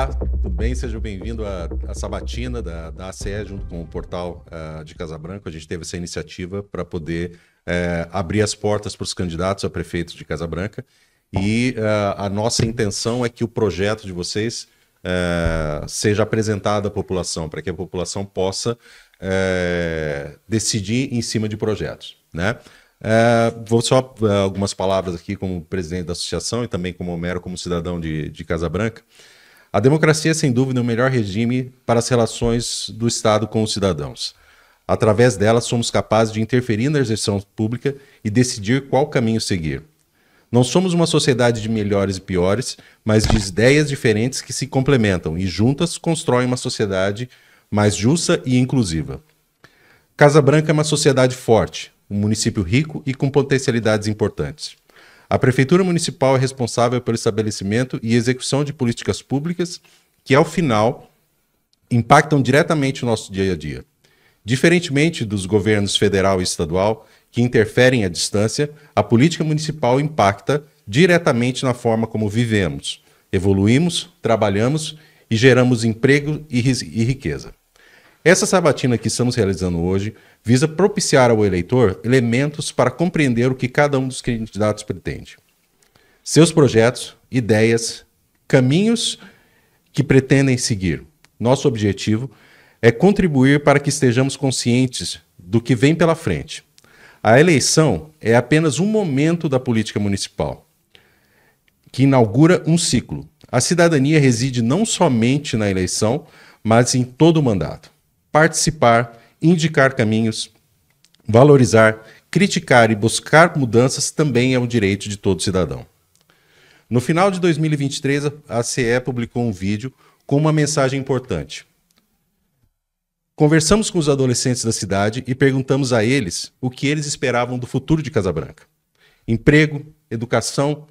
Olá, tudo bem? Seja bem-vindo à Sabatina da ACE, junto com o portal de Casabranca. A gente teve essa iniciativa para poder abrir as portas para os candidatos a prefeitos de Casabranca. E a nossa intenção é que o projeto de vocês seja apresentado à população, para que a população possa decidir em cima de projetos, né? Vou só algumas palavras aqui como presidente da associação e também como mero como cidadão de Casabranca. A democracia é, sem dúvida, o melhor regime para as relações do Estado com os cidadãos. Através dela, somos capazes de interferir na exerção pública e decidir qual caminho seguir. Não somos uma sociedade de melhores e piores, mas de ideias diferentes que se complementam e juntas constroem uma sociedade mais justa e inclusiva. Casabranca é uma sociedade forte, um município rico e com potencialidades importantes. A Prefeitura Municipal é responsável pelo estabelecimento e execução de políticas públicas que, ao final, impactam diretamente o nosso dia a dia. Diferentemente dos governos federal e estadual, que interferem à distância, a política municipal impacta diretamente na forma como vivemos, evoluímos, trabalhamos e geramos emprego e riqueza. Essa sabatina que estamos realizando hoje visa propiciar ao eleitor elementos para compreender o que cada um dos candidatos pretende. Seus projetos, ideias, caminhos que pretendem seguir. Nosso objetivo é contribuir para que estejamos conscientes do que vem pela frente. A eleição é apenas um momento da política municipal, que inaugura um ciclo. A cidadania reside não somente na eleição, mas em todo o mandato. Participar, indicar caminhos, valorizar, criticar e buscar mudanças também é um direito de todo cidadão. No final de 2023, a CE publicou um vídeo com uma mensagem importante. Conversamos com os adolescentes da cidade e perguntamos a eles o que eles esperavam do futuro de Casabranca. Emprego, educação,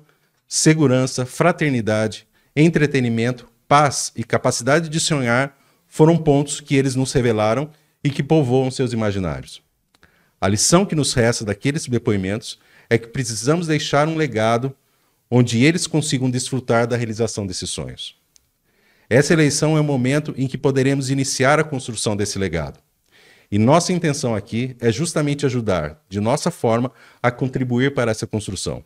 segurança, fraternidade, entretenimento, paz e capacidade de sonhar foram pontos que eles nos revelaram e que povoam seus imaginários. A lição que nos resta daqueles depoimentos é que precisamos deixar um legado onde eles consigam desfrutar da realização desses sonhos. Essa eleição é o momento em que poderemos iniciar a construção desse legado. E nossa intenção aqui é justamente ajudar, de nossa forma, a contribuir para essa construção.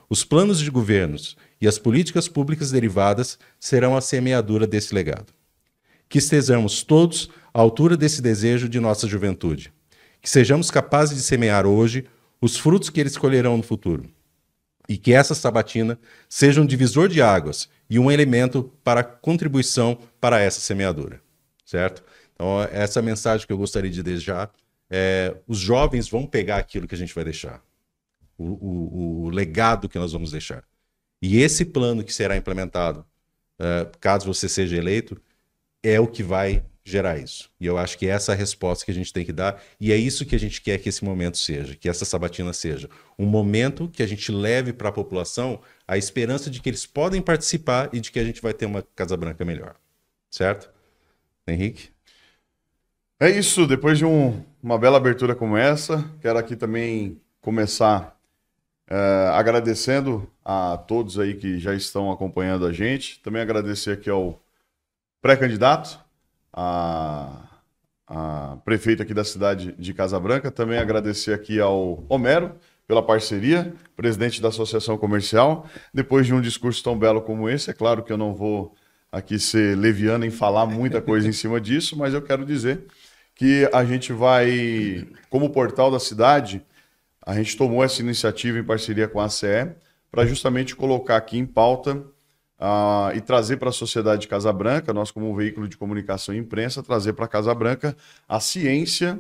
Os planos de governos e as políticas públicas derivadas serão a semeadura desse legado. Que estejamos todos à altura desse desejo de nossa juventude. Que sejamos capazes de semear hoje os frutos que eles colherão no futuro. E que essa sabatina seja um divisor de águas e um elemento para contribuição para essa semeadura. Certo? Então, essa mensagem que eu gostaria de deixar é: os jovens vão pegar aquilo que a gente vai deixar. O legado que nós vamos deixar. E esse plano que será implementado, caso você seja eleito, é o que vai gerar isso. E eu acho que essa é a resposta que a gente tem que dar, e é isso que a gente quer que esse momento seja, que essa sabatina seja. Um momento que a gente leve para a população a esperança de que eles podem participar e de que a gente vai ter uma Casabranca melhor. Certo? Henrique? É isso, depois de uma bela abertura como essa, quero aqui também começar agradecendo a todos aí que já estão acompanhando a gente, também agradecer aqui ao pré-candidato, a prefeito aqui da cidade de Casabranca. Também agradecer aqui ao Homero pela parceria, presidente da Associação Comercial. Depois de um discurso tão belo como esse, é claro que eu não vou aqui ser leviano em falar muita coisa em cima disso, mas eu quero dizer que a gente vai, como portal da cidade, a gente tomou essa iniciativa em parceria com a ACE para justamente colocar aqui em pauta e trazer para a sociedade de Casabranca, nós como veículo de comunicação e imprensa, trazer para Casabranca a ciência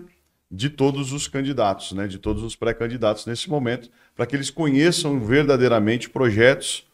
de todos os candidatos, né, de todos os pré-candidatos nesse momento, para que eles conheçam verdadeiramente projetos,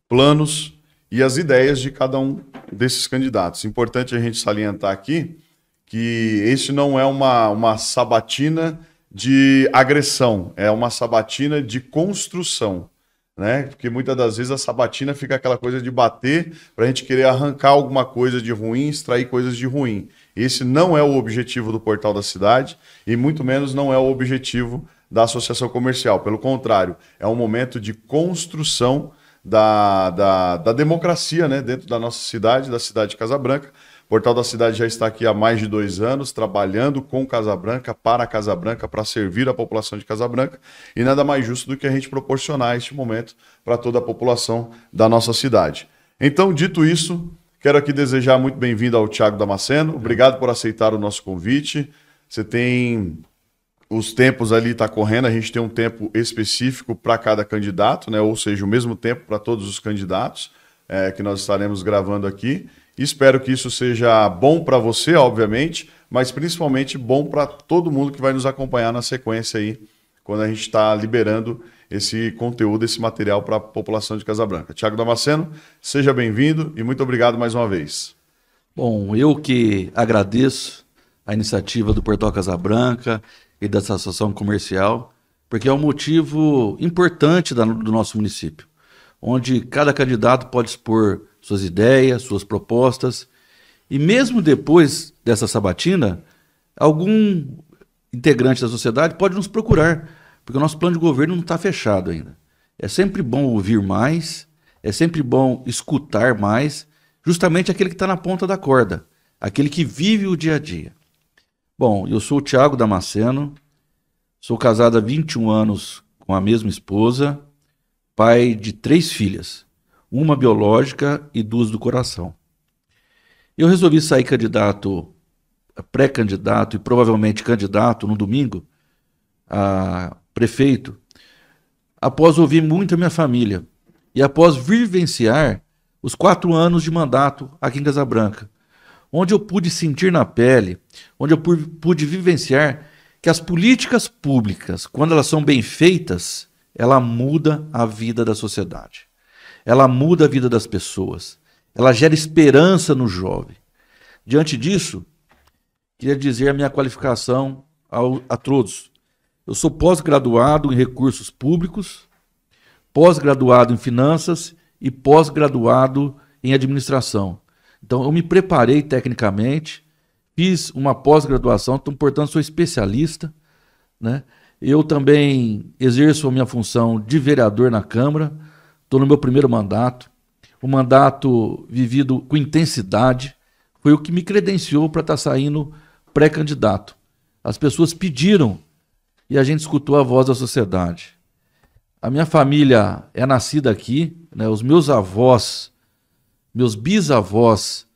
planos e as ideias de cada um desses candidatos. Importante a gente salientar aqui que esse não é uma sabatina de agressão, é uma sabatina de construção. Né? Porque muitas das vezes a sabatina fica aquela coisa de bater para a gente querer arrancar alguma coisa de ruim, extrair coisas de ruim. Esse não é o objetivo do Portal da Cidade e muito menos não é o objetivo da Associação Comercial. Pelo contrário, é um momento de construção da democracia, né, dentro da nossa cidade, da cidade de Casa Branca. O Portal da Cidade já está aqui há mais de 2 anos, trabalhando com Casa Branca, para Casa Branca, para servir a população de Casa Branca, e nada mais justo do que a gente proporcionar este momento para toda a população da nossa cidade. Então, dito isso, quero aqui desejar muito bem-vindo ao Thiago Damasceno. Obrigado por aceitar o nosso convite. Você tem... Os tempos ali estão correndo, a gente tem um tempo específico para cada candidato, né? Ou seja, o mesmo tempo para todos os candidatos que nós estaremos gravando aqui. Espero que isso seja bom para você, obviamente, mas principalmente bom para todo mundo que vai nos acompanhar na sequência aí, quando a gente está liberando esse conteúdo, esse material para a população de Casa Branca. Thiago Damasceno, seja bem-vindo e muito obrigado mais uma vez. Bom, eu que agradeço a iniciativa do Portal Casa Branca e da Associação Comercial, porque é um motivo importante do nosso município, onde cada candidato pode expor suas ideias, suas propostas, e mesmo depois dessa sabatina, algum integrante da sociedade pode nos procurar, porque o nosso plano de governo não está fechado ainda. É sempre bom ouvir mais, é sempre bom escutar mais, justamente aquele que está na ponta da corda, aquele que vive o dia a dia. Bom, eu sou o Thiago Damasceno, sou casado há 21 anos com a mesma esposa, pai de 3 filhas, uma biológica e 2 do coração. Eu resolvi sair candidato, pré-candidato e provavelmente candidato no domingo a prefeito, após ouvir muito a minha família e após vivenciar os 4 anos de mandato aqui em Casa Branca, onde eu pude sentir na pele, onde eu pude vivenciar que as políticas públicas, quando elas são bem feitas, ela muda a vida da sociedade. Ela muda a vida das pessoas. Ela gera esperança no jovem. Diante disso, queria dizer a minha qualificação a todos. Eu sou pós-graduado em recursos públicos, pós-graduado em finanças e pós-graduado em administração. Então, eu me preparei tecnicamente, fiz uma pós-graduação, então, portanto, sou especialista, né? Eu também exerço a minha função de vereador na Câmara, estou no meu primeiro mandato, um mandato vivido com intensidade, foi o que me credenciou para estar saindo pré-candidato. As pessoas pediram e a gente escutou a voz da sociedade. A minha família é nascida aqui, né? Os meus avós, meus bisavós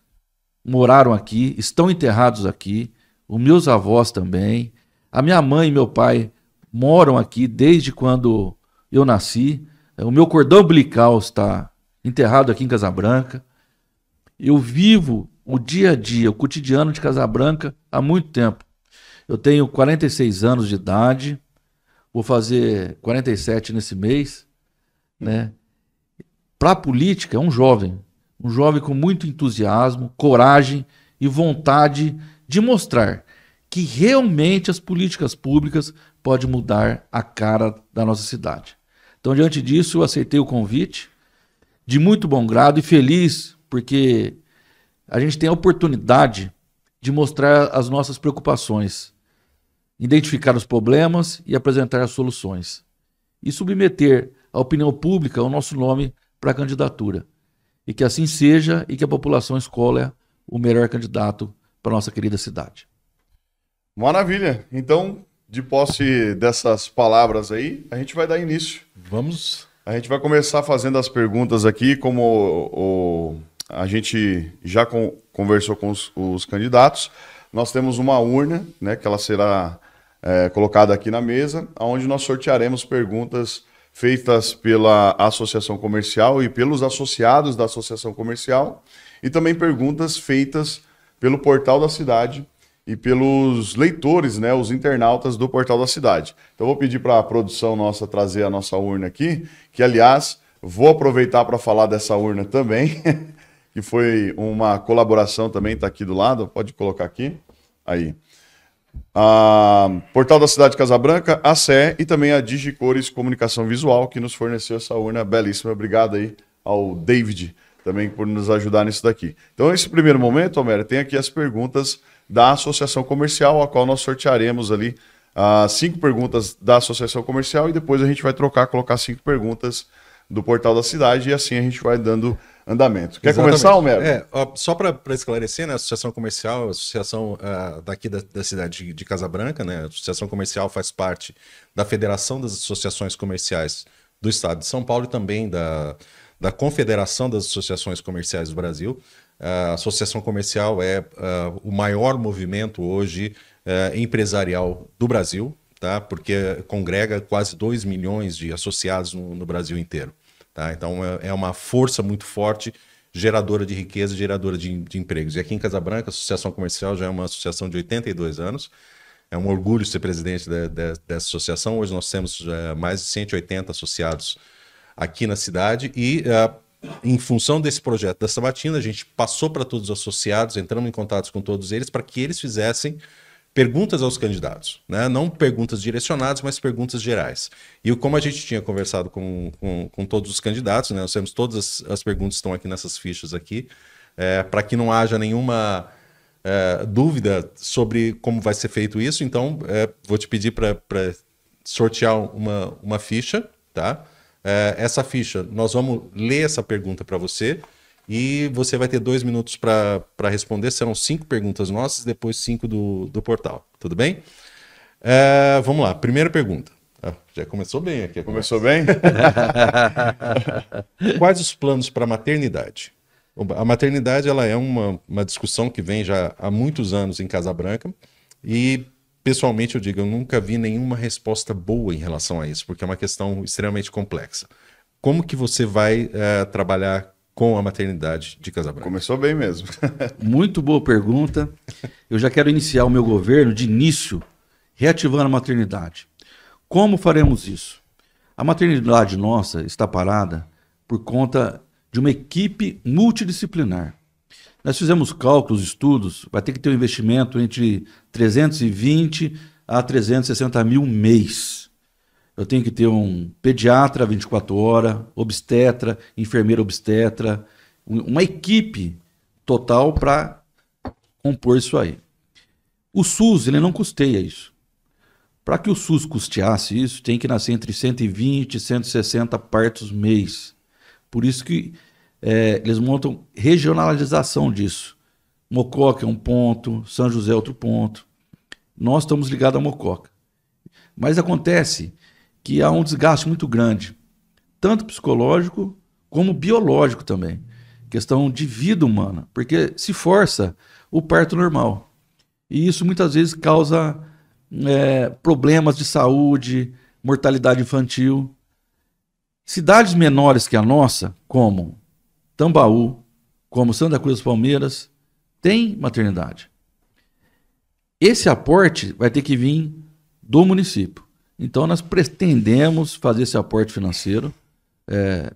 moraram aqui, estão enterrados aqui, os meus avós também, a minha mãe e meu pai moram aqui desde quando eu nasci, o meu cordão umbilical está enterrado aqui em Casa Branca, eu vivo o dia a dia, o cotidiano de Casa Branca há muito tempo. Eu tenho 46 anos de idade, vou fazer 47 nesse mês, né? Para a política é um jovem com muito entusiasmo, coragem e vontade de mostrar que realmente as políticas públicas podem mudar a cara da nossa cidade. Então, diante disso, eu aceitei o convite de muito bom grado e feliz, porque a gente tem a oportunidade de mostrar as nossas preocupações, identificar os problemas e apresentar as soluções. E submeter à opinião pública o nosso nome para a candidatura. E que assim seja e que a população escolha o melhor candidato para a nossa querida cidade. Maravilha. Então, de posse dessas palavras aí, a gente vai dar início. Vamos. A gente vai começar fazendo as perguntas aqui, como a gente já conversou com os candidatos. Nós temos uma urna, né, que ela será colocada aqui na mesa, onde nós sortearemos perguntas feitas pela Associação Comercial e pelos associados da Associação Comercial, e também perguntas feitas pelo Portal da Cidade e pelos leitores, né, os internautas do Portal da Cidade. Então eu vou pedir para a produção nossa trazer a nossa urna aqui, que aliás, vou aproveitar para falar dessa urna também, que foi uma colaboração também, está aqui do lado, pode colocar aqui, aí. Portal da Cidade de Casa Branca, a CE e também a Digicores Comunicação Visual, que nos forneceu essa urna belíssima. Obrigado aí ao David também por nos ajudar nisso daqui. Então, nesse primeiro momento, Homero, tem aqui as perguntas da Associação Comercial, a qual nós sortearemos ali 5 perguntas da Associação Comercial e depois a gente vai colocar 5 perguntas do portal da cidade e assim a gente vai dando andamento. Quer Exatamente. começar, Homero? Só para esclarecer, né, a Associação Comercial, a associação daqui da cidade de Casabranca, né, a Associação Comercial faz parte da Federação das Associações Comerciais do Estado de São Paulo e também da Confederação das Associações Comerciais do Brasil. A Associação Comercial é o maior movimento hoje empresarial do Brasil, tá? Porque congrega quase 2 milhões de associados no Brasil inteiro. Tá? Então é uma força muito forte, geradora de riqueza, geradora de empregos. E aqui em Casabranca, a Associação Comercial já é uma associação de 82 anos. É um orgulho ser presidente dessa associação. Hoje nós temos mais de 180 associados aqui na cidade e em função desse projeto da Sabatina, a gente passou para todos os associados, entramos em contato com todos eles para que eles fizessem perguntas aos candidatos, né? Não perguntas direcionadas, mas perguntas gerais. E como a gente tinha conversado com todos os candidatos, né? Nós temos todas as perguntas que estão aqui nessas fichas aqui, para que não haja nenhuma dúvida sobre como vai ser feito isso. Então, vou te pedir para sortear uma ficha, tá? Essa ficha, nós vamos ler essa pergunta para você e você vai ter 2 minutos para responder. Serão 5 perguntas nossas e depois 5 do portal. Tudo bem? Vamos lá. Primeira pergunta. Já começou bem aqui. Começou bem? Quais os planos para a maternidade? A maternidade ela é uma discussão que vem já há muitos anos em Casabranca e, pessoalmente, eu digo, eu nunca vi nenhuma resposta boa em relação a isso, porque é uma questão extremamente complexa. Como que você vai trabalhar com a maternidade de Casabranca? Começou bem mesmo. Muito boa pergunta. Eu já quero iniciar o meu governo de início reativando a maternidade. Como faremos isso? A maternidade nossa está parada por conta de uma equipe multidisciplinar. Nós fizemos cálculos, estudos, vai ter que ter um investimento entre 320 a 360 mil mês. Eu tenho que ter um pediatra 24 horas, obstetra, enfermeira obstetra, uma equipe total para compor isso aí. O SUS ele não custeia isso. Para que o SUS custeasse isso, tem que nascer entre 120 e 160 partos mês. Por isso que eles montam regionalização disso. Mococa é um ponto, São José é outro ponto. Nós estamos ligados a Mococa. Mas acontece que há um desgaste muito grande, tanto psicológico como biológico também. Questão de vida humana, porque se força o parto normal. E isso muitas vezes causa problemas de saúde, mortalidade infantil. Cidades menores que a nossa, como Tambaú, como Santa Cruz das Palmeiras, tem maternidade. Esse aporte vai ter que vir do município. Então, nós pretendemos fazer esse aporte financeiro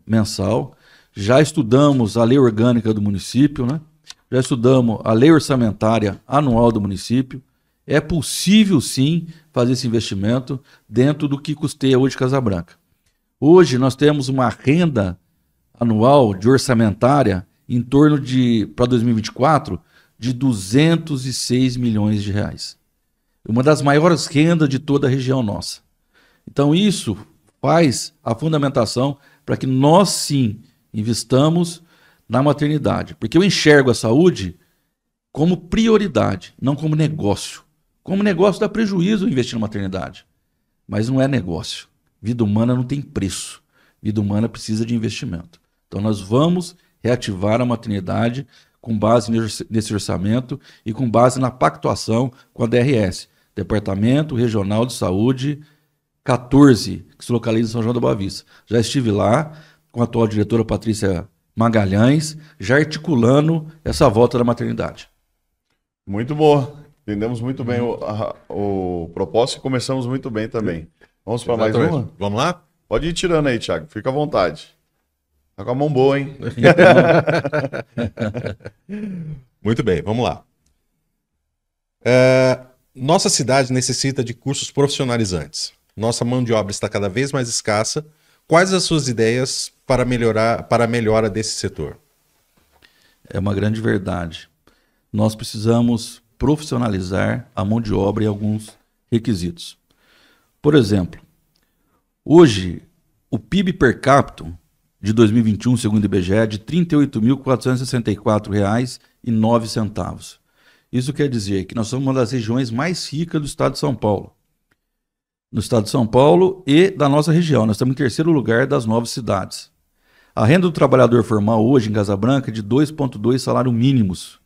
mensal. Já estudamos a lei orgânica do município, né? Já estudamos a lei orçamentária anual do município. É possível, sim, fazer esse investimento dentro do que custeia hoje Casabranca. Hoje, nós temos uma renda anual de orçamentária em torno de, para 2024, de 206 milhões de reais. Uma das maiores rendas de toda a região nossa. Então isso faz a fundamentação para que nós sim investamos na maternidade. Porque eu enxergo a saúde como prioridade, não como negócio. Como negócio dá prejuízo investir na maternidade. Mas não é negócio. Vida humana não tem preço. Vida humana precisa de investimento. Então nós vamos reativar a maternidade com base nesse orçamento e com base na pactuação com a DRS, Departamento Regional de Saúde 14, que se localiza em São João da Boa Vista. Já estive lá com a atual diretora Patrícia Magalhães, já articulando essa volta da maternidade. Muito boa. Entendemos muito bem o propósito e começamos muito bem também. Vamos para mais uma? Vamos lá? Pode ir tirando aí, Thiago. Fica à vontade. Tá com a mão boa, hein? Muito bem, vamos lá. Nossa cidade necessita de cursos profissionalizantes. Nossa mão de obra está cada vez mais escassa. Quais as suas ideias para a melhora desse setor? É uma grande verdade. Nós precisamos profissionalizar a mão de obra em alguns requisitos. Por exemplo, hoje o PIB per capita de 2021, segundo o IBGE, de R$ 38.464,09. Isso quer dizer que nós somos uma das regiões mais ricas do estado de São Paulo. No estado de São Paulo e da nossa região. Nós estamos em terceiro lugar das 9 cidades. A renda do trabalhador formal hoje em Casa Branca é de 2,2 salários mínimos.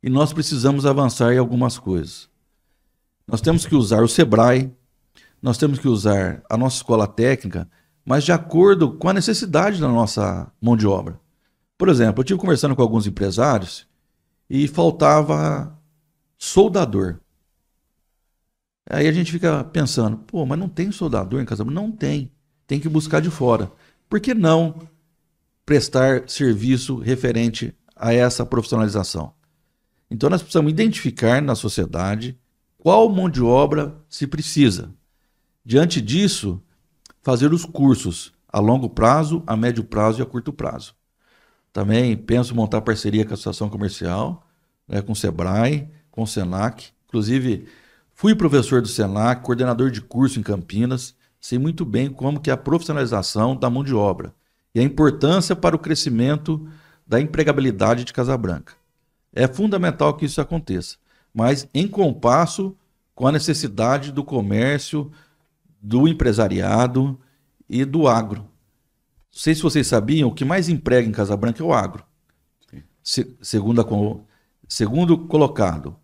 E nós precisamos avançar em algumas coisas. Nós temos que usar o SEBRAE, nós temos que usar a nossa escola técnica, mas de acordo com a necessidade da nossa mão de obra. Por exemplo, eu estive conversando com alguns empresários e faltava soldador. Aí a gente fica pensando, pô, mas não tem soldador em Casa Branca? Não tem. Tem que buscar de fora. Por que não prestar serviço referente a essa profissionalização? Então nós precisamos identificar na sociedade qual mão de obra se precisa. Diante disso, fazer os cursos a longo prazo, a médio prazo e a curto prazo. Também penso em montar parceria com a Associação Comercial, né, com o SEBRAE, com o SENAC. Inclusive, fui professor do SENAC, coordenador de curso em Campinas, sei muito bem como que é a profissionalização da mão de obra e a importância para o crescimento da empregabilidade de Casa Branca. É fundamental que isso aconteça, mas em compasso com a necessidade do comércio, do empresariado e do agro. Não sei se vocês sabiam, o que mais emprega em Casa Branca é o agro. Segundo colocado,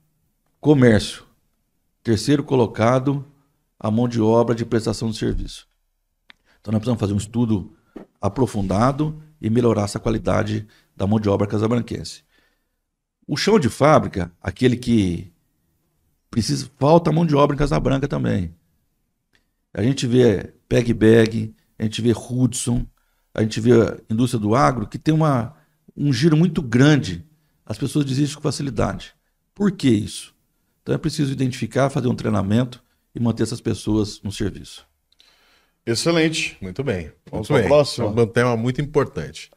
comércio. Terceiro colocado, a mão de obra de prestação de serviço. Então nós precisamos fazer um estudo aprofundado e melhorar essa qualidade da mão de obra casabranquense. O chão de fábrica, aquele que precisa, falta mão de obra em Casa Branca também. A gente vê PegBag, a gente vê Hudson, a gente vê a indústria do agro, que tem um giro muito grande. As pessoas desistem com facilidade. Por que isso? Então é preciso identificar, fazer um treinamento e manter essas pessoas no serviço. Excelente. Muito bem. Vamos para o próximo. É um tema muito importante.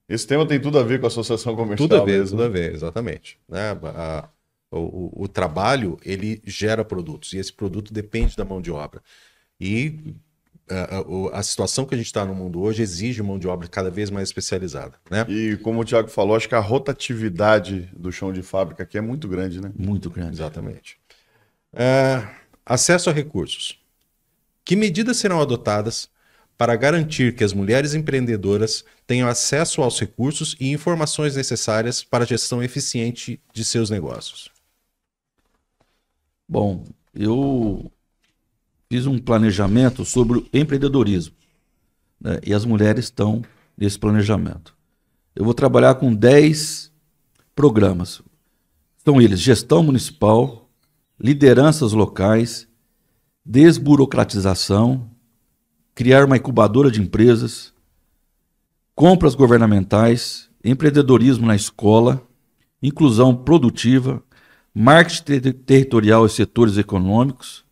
Esse tema tem tudo a ver com a Associação Comercial. Tudo a ver, mesmo. tudo a ver, exatamente. Né? O trabalho, ele gera produtos, e esse produto depende da mão de obra. E a situação que a gente está no mundo hoje exige mão de obra cada vez mais especializada. Né? E como o Thiago falou, acho que a rotatividade do chão de fábrica aqui é muito grande, né? Muito grande. Exatamente. Acesso a recursos. Que medidas serão adotadas para garantir que as mulheres empreendedoras tenham acesso aos recursos e informações necessárias para a gestão eficiente de seus negócios? Bom, eu fiz um planejamento sobre o empreendedorismo, né? E as mulheres estão nesse planejamento. Eu vou trabalhar com 10 programas. São eles: gestão municipal, lideranças locais, desburocratização, criar uma incubadora de empresas, compras governamentais, empreendedorismo na escola, inclusão produtiva, marketing territorial e setores econômicos,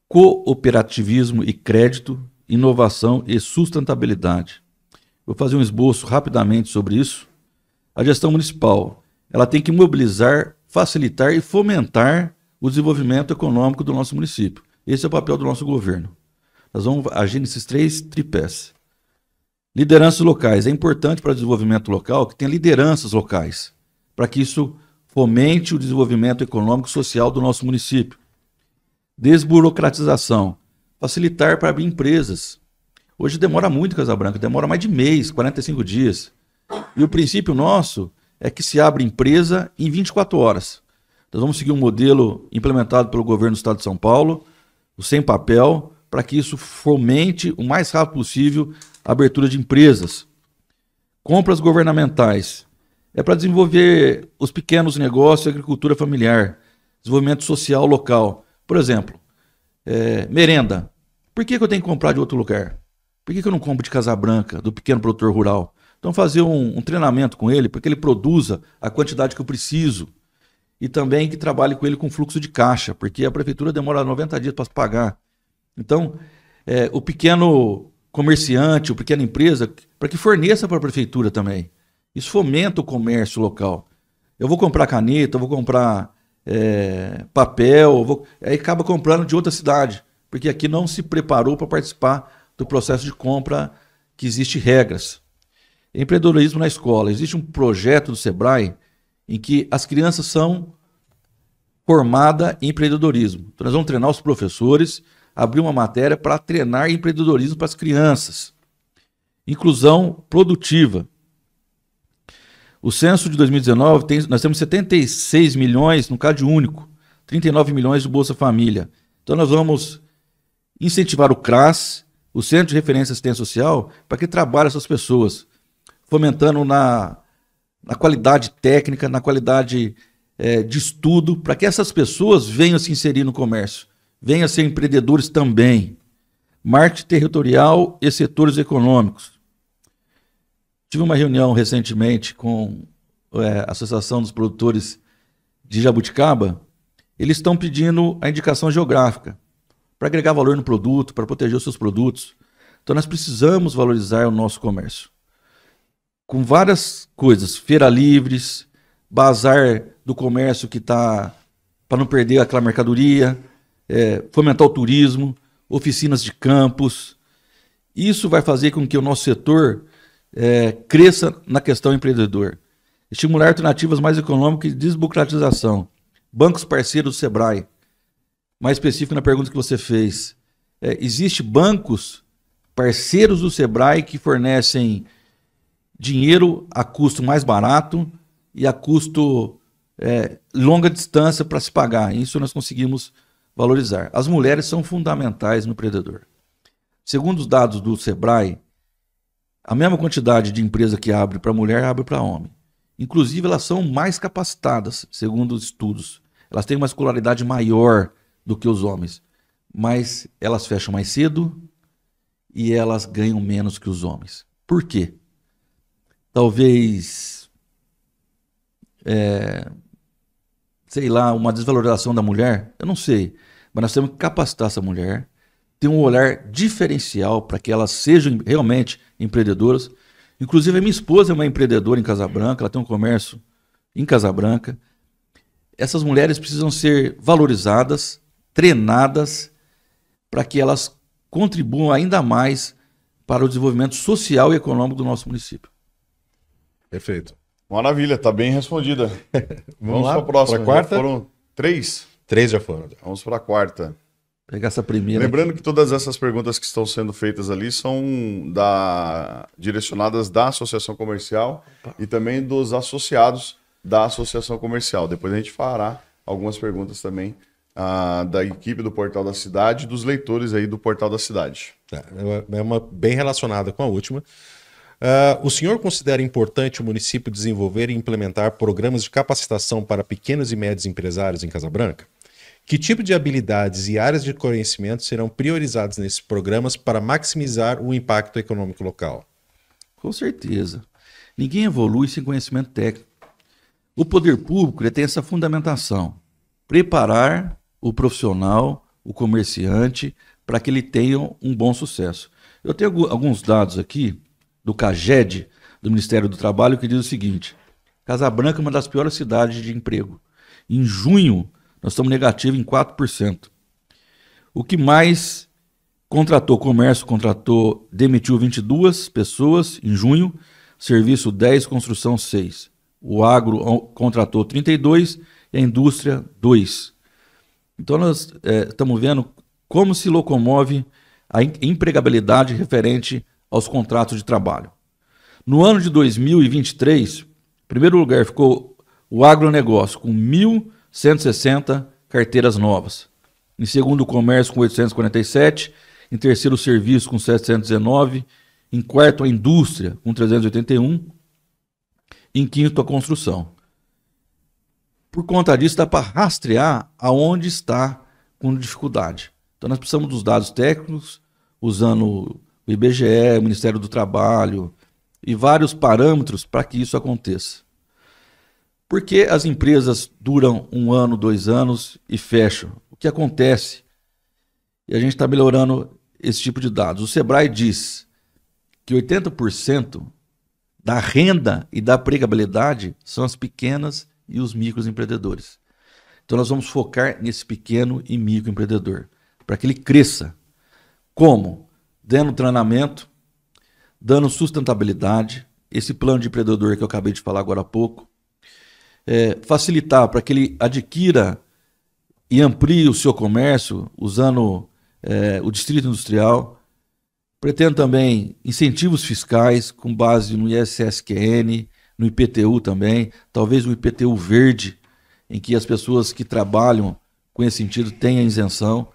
cooperativismo e crédito, inovação e sustentabilidade. Vou fazer um esboço rapidamente sobre isso. A gestão municipal, ela tem que mobilizar, facilitar e fomentar o desenvolvimento econômico do nosso município. Esse é o papel do nosso governo. Nós vamos agir nesses 3 tripés. Lideranças locais. É importante para o desenvolvimento local que tenha lideranças locais, para que isso fomente o desenvolvimento econômico e social do nosso município. Desburocratização. Facilitar para abrir empresas. Hoje demora muito em Casa Branca, demora mais de mês, 45 dias. E o princípio nosso é que se abre empresa em 24 horas. Nós vamos seguir um modelo implementado pelo governo do estado de São Paulo, o Sem Papel, para que isso fomente o mais rápido possível a abertura de empresas. Compras governamentais. É para desenvolver os pequenos negócios e agricultura familiar, desenvolvimento social local. Por exemplo, merenda. Por que eu tenho que comprar de outro lugar? Por que eu não compro de Casa Branca, do pequeno produtor rural? Então fazer um treinamento com ele, para que ele produza a quantidade que eu preciso. E também que trabalhe com ele com fluxo de caixa, porque a prefeitura demora 90 dias para pagar. Então, o pequeno comerciante, o pequena empresa, para que forneça para a prefeitura também. Isso fomenta o comércio local. Eu vou comprar caneta, eu vou comprar papel, aí acaba comprando de outra cidade, porque aqui não se preparou para participar do processo de compra que existem regras. Empreendedorismo na escola. Existe um projeto do Sebrae em que as crianças são formadas em empreendedorismo. Então, nós vamos treinar os professores, abrir uma matéria para treinar empreendedorismo para as crianças. Inclusão produtiva. O censo de 2019, nós temos 76 milhões no CAD único, 39 milhões do Bolsa Família. Então nós vamos incentivar o CRAS, o Centro de Referência e Assistência Social, para que trabalhe essas pessoas, fomentando na qualidade técnica, na qualidade de estudo, para que essas pessoas venham se inserir no comércio, venham a ser empreendedores também. Marketing territorial e setores econômicos. Tive uma reunião recentemente com a Associação dos Produtores de Jabuticaba. Eles estão pedindo a indicação geográfica para agregar valor no produto, para proteger os seus produtos. Então nós precisamos valorizar o nosso comércio. Com várias coisas, feira livres, bazar do comércio que está para não perder aquela mercadoria, fomentar o turismo, oficinas de campos. Isso vai fazer com que o nosso setor cresça na questão empreendedor. Estimular alternativas mais econômicas e desburocratização. Bancos parceiros do Sebrae. Mais específico na pergunta que você fez. Existem bancos parceiros do Sebrae que fornecem dinheiro a custo mais barato e a custo longa distância para se pagar. Isso nós conseguimos valorizar. As mulheres são fundamentais no empreendedor. Segundo os dados do Sebrae, a mesma quantidade de empresa que abre para mulher, abre para homem. Inclusive, elas são mais capacitadas, segundo os estudos. Elas têm uma escolaridade maior do que os homens. Mas elas fecham mais cedo e elas ganham menos que os homens. Por quê? Talvez, sei lá, uma desvalorização da mulher, eu não sei. Mas nós temos que capacitar essa mulher, ter um olhar diferencial para que elas sejam realmente empreendedoras. Inclusive, a minha esposa é uma empreendedora em Casabranca, ela tem um comércio em Casabranca. Essas mulheres precisam ser valorizadas, treinadas, para que elas contribuam ainda mais para o desenvolvimento social e econômico do nosso município. Perfeito. Maravilha, está bem respondida. Vamos para a próxima. Pra quarta? Já foram 3? 3 já foram. Vamos para a quarta. Pegar essa primeira. Lembrando que todas essas perguntas que estão sendo feitas ali são direcionadas da Associação Comercial e também dos associados da Associação Comercial. Depois a gente fará algumas perguntas também da equipe do Portal da Cidade, dos leitores aí do Portal da Cidade. É uma bem relacionada com a última. O senhor considera importante o município desenvolver e implementar programas de capacitação para pequenos e médios empresários em Casabranca? Que tipo de habilidades e áreas de conhecimento serão priorizadas nesses programas para maximizar o impacto econômico local? Com certeza. Ninguém evolui sem conhecimento técnico. O poder público ele tem essa fundamentação. Preparar o profissional, o comerciante, para que ele tenha um bom sucesso. Eu tenho alguns dados aqui do CAGED, do Ministério do Trabalho, que diz o seguinte: Casabranca é uma das piores cidades de emprego. Em junho, nós estamos negativos em 4%. O que mais contratou? Comércio demitiu 22 pessoas em junho, serviço 10, construção 6. O agro contratou 32 e a indústria 2. Então nós estamos vendo como se locomove a empregabilidade referente aos contratos de trabalho. No ano de 2023, em primeiro lugar ficou o agronegócio com 1.160 carteiras novas. Em segundo, o comércio com 847. Em terceiro, o serviço com 719. Em quarto, a indústria com 381. Em quinto, a construção. Por conta disso, dá para rastrear aonde está com dificuldade. Então, nós precisamos dos dados técnicos, usando o IBGE, o Ministério do Trabalho e vários parâmetros para que isso aconteça. Por que as empresas duram 1 ano, 2 anos e fecham? O que acontece? E a gente está melhorando esse tipo de dados. O Sebrae diz que 80% da renda e da empregabilidade são as pequenas e os microempreendedores. Então nós vamos focar nesse pequeno e microempreendedor, para que ele cresça. Como? Dando treinamento, dando sustentabilidade, esse plano de empreendedor que eu acabei de falar agora há pouco, facilitar para que ele adquira e amplie o seu comércio usando o distrito industrial. Pretendo também incentivos fiscais com base no ISSQN, no IPTU também, talvez um IPTU verde, em que as pessoas que trabalham com esse sentido tenham isenção.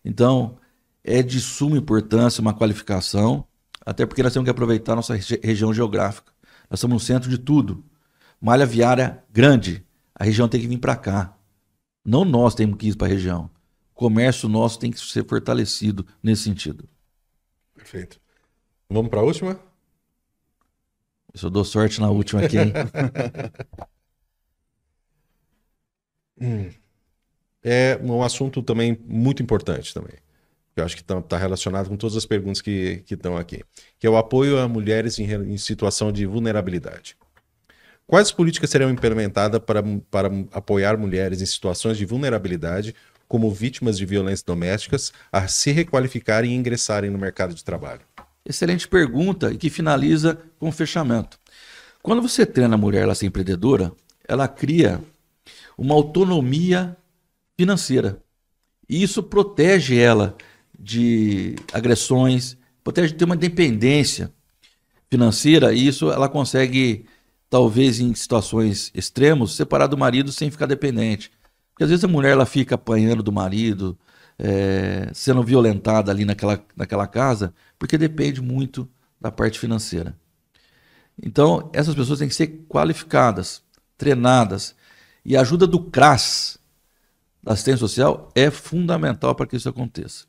Então, é de suma importância uma qualificação, até porque nós temos que aproveitar a nossa região geográfica. Nós estamos no centro de tudo. Malha viária grande, a região tem que vir para cá. Não nós temos que ir para a região. O comércio nosso tem que ser fortalecido nesse sentido. Perfeito. Vamos para a última? Eu dou sorte na última aqui, hein? É um assunto também muito importante também. Eu acho que está relacionado com todas as perguntas que estão aqui. Que é o apoio a mulheres em situação de vulnerabilidade. Quais políticas serão implementadas para apoiar mulheres em situações de vulnerabilidade, como vítimas de violências domésticas, a se requalificarem e ingressarem no mercado de trabalho? Excelente pergunta e que finaliza com o fechamento. Quando você treina a mulher ela ser empreendedora, ela cria uma autonomia financeira. E isso protege ela de agressões, protege de ter uma independência financeira, e isso ela consegue, talvez em situações extremas, separar do marido sem ficar dependente. Porque às vezes a mulher ela fica apanhando do marido, sendo violentada ali naquela casa, porque depende muito da parte financeira. Então, essas pessoas têm que ser qualificadas, treinadas, e a ajuda do CRAS, da assistência social, é fundamental para que isso aconteça.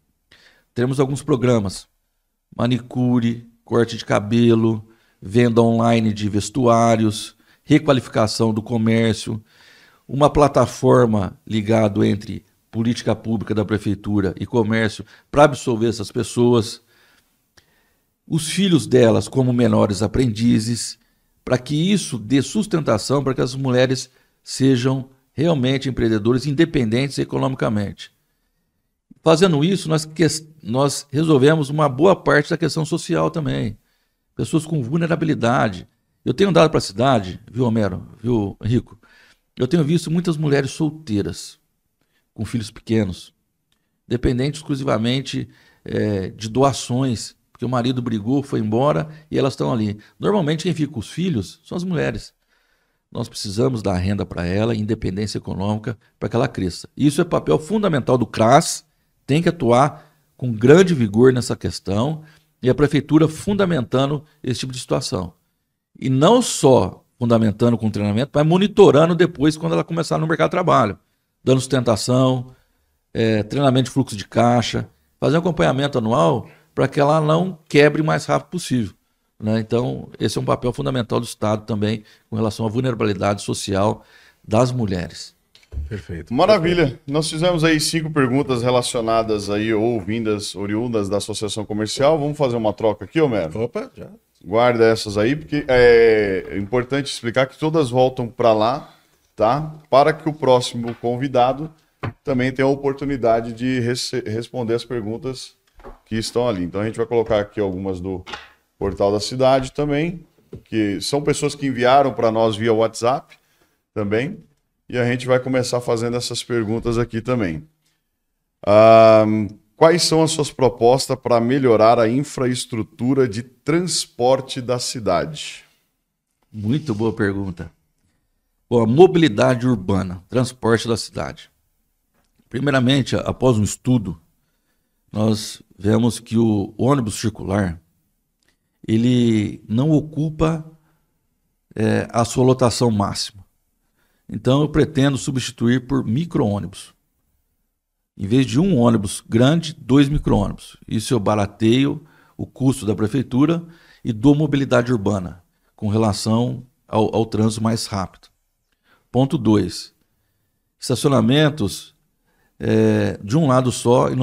Temos alguns programas, manicure, corte de cabelo, venda online de vestuários, requalificação do comércio, uma plataforma ligada entre política pública da prefeitura e comércio para absolver essas pessoas, os filhos delas como menores aprendizes, para que isso dê sustentação para que as mulheres sejam realmente empreendedores independentes economicamente. Fazendo isso, nós resolvemos uma boa parte da questão social também. Pessoas com vulnerabilidade. Eu tenho dado para a cidade, viu, Homero, viu, Rico? Eu tenho visto muitas mulheres solteiras, com filhos pequenos, dependentes exclusivamente de doações, porque o marido brigou, foi embora e elas estão ali. Normalmente quem fica com os filhos são as mulheres. Nós precisamos dar renda para ela, independência econômica, para que ela cresça. Isso é papel fundamental do CRAS, tem que atuar com grande vigor nessa questão, e a prefeitura fundamentando esse tipo de situação. E não só fundamentando com treinamento, mas monitorando depois quando ela começar no mercado de trabalho, dando sustentação, treinamento de fluxo de caixa, fazer um acompanhamento anual para que ela não quebre o mais rápido possível. Né? Então, esse é um papel fundamental do Estado também com relação à vulnerabilidade social das mulheres. Perfeito. Maravilha. Nós fizemos aí 5 perguntas relacionadas aí ou oriundas da Associação Comercial. Vamos fazer uma troca aqui, Homero? Opa, já. Guarda essas aí, porque é importante explicar que todas voltam para lá, tá? Para que o próximo convidado também tenha a oportunidade de responder as perguntas que estão ali. Então a gente vai colocar aqui algumas do Portal da Cidade também, que são pessoas que enviaram para nós via WhatsApp também, e a gente vai começar fazendo essas perguntas aqui também. Quais são as suas propostas para melhorar a infraestrutura de transporte da cidade? Muito boa pergunta. Bom, a mobilidade urbana, transporte da cidade. Primeiramente, após um estudo, nós vemos que o ônibus circular, ele não ocupa a sua lotação máxima. Então, eu pretendo substituir por micro-ônibus. Em vez de um ônibus grande, 2 micro-ônibus. Isso eu barateio o custo da prefeitura e dou mobilidade urbana com relação ao trânsito mais rápido. Ponto 2. Estacionamentos de um lado só em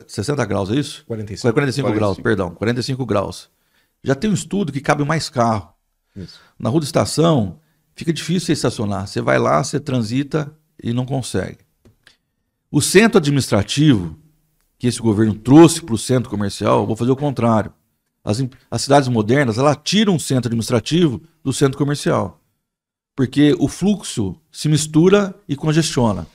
60 graus, é isso? 45 graus, perdão, 45 graus. Já tem um estudo que cabe mais carro. Isso. Na rua de estação, fica difícil você estacionar. Você vai lá, você transita e não consegue. O centro administrativo, que esse governo trouxe para o centro comercial, eu vou fazer o contrário. As cidades modernas, ela tiram um centro administrativo do centro comercial, porque o fluxo se mistura e congestiona.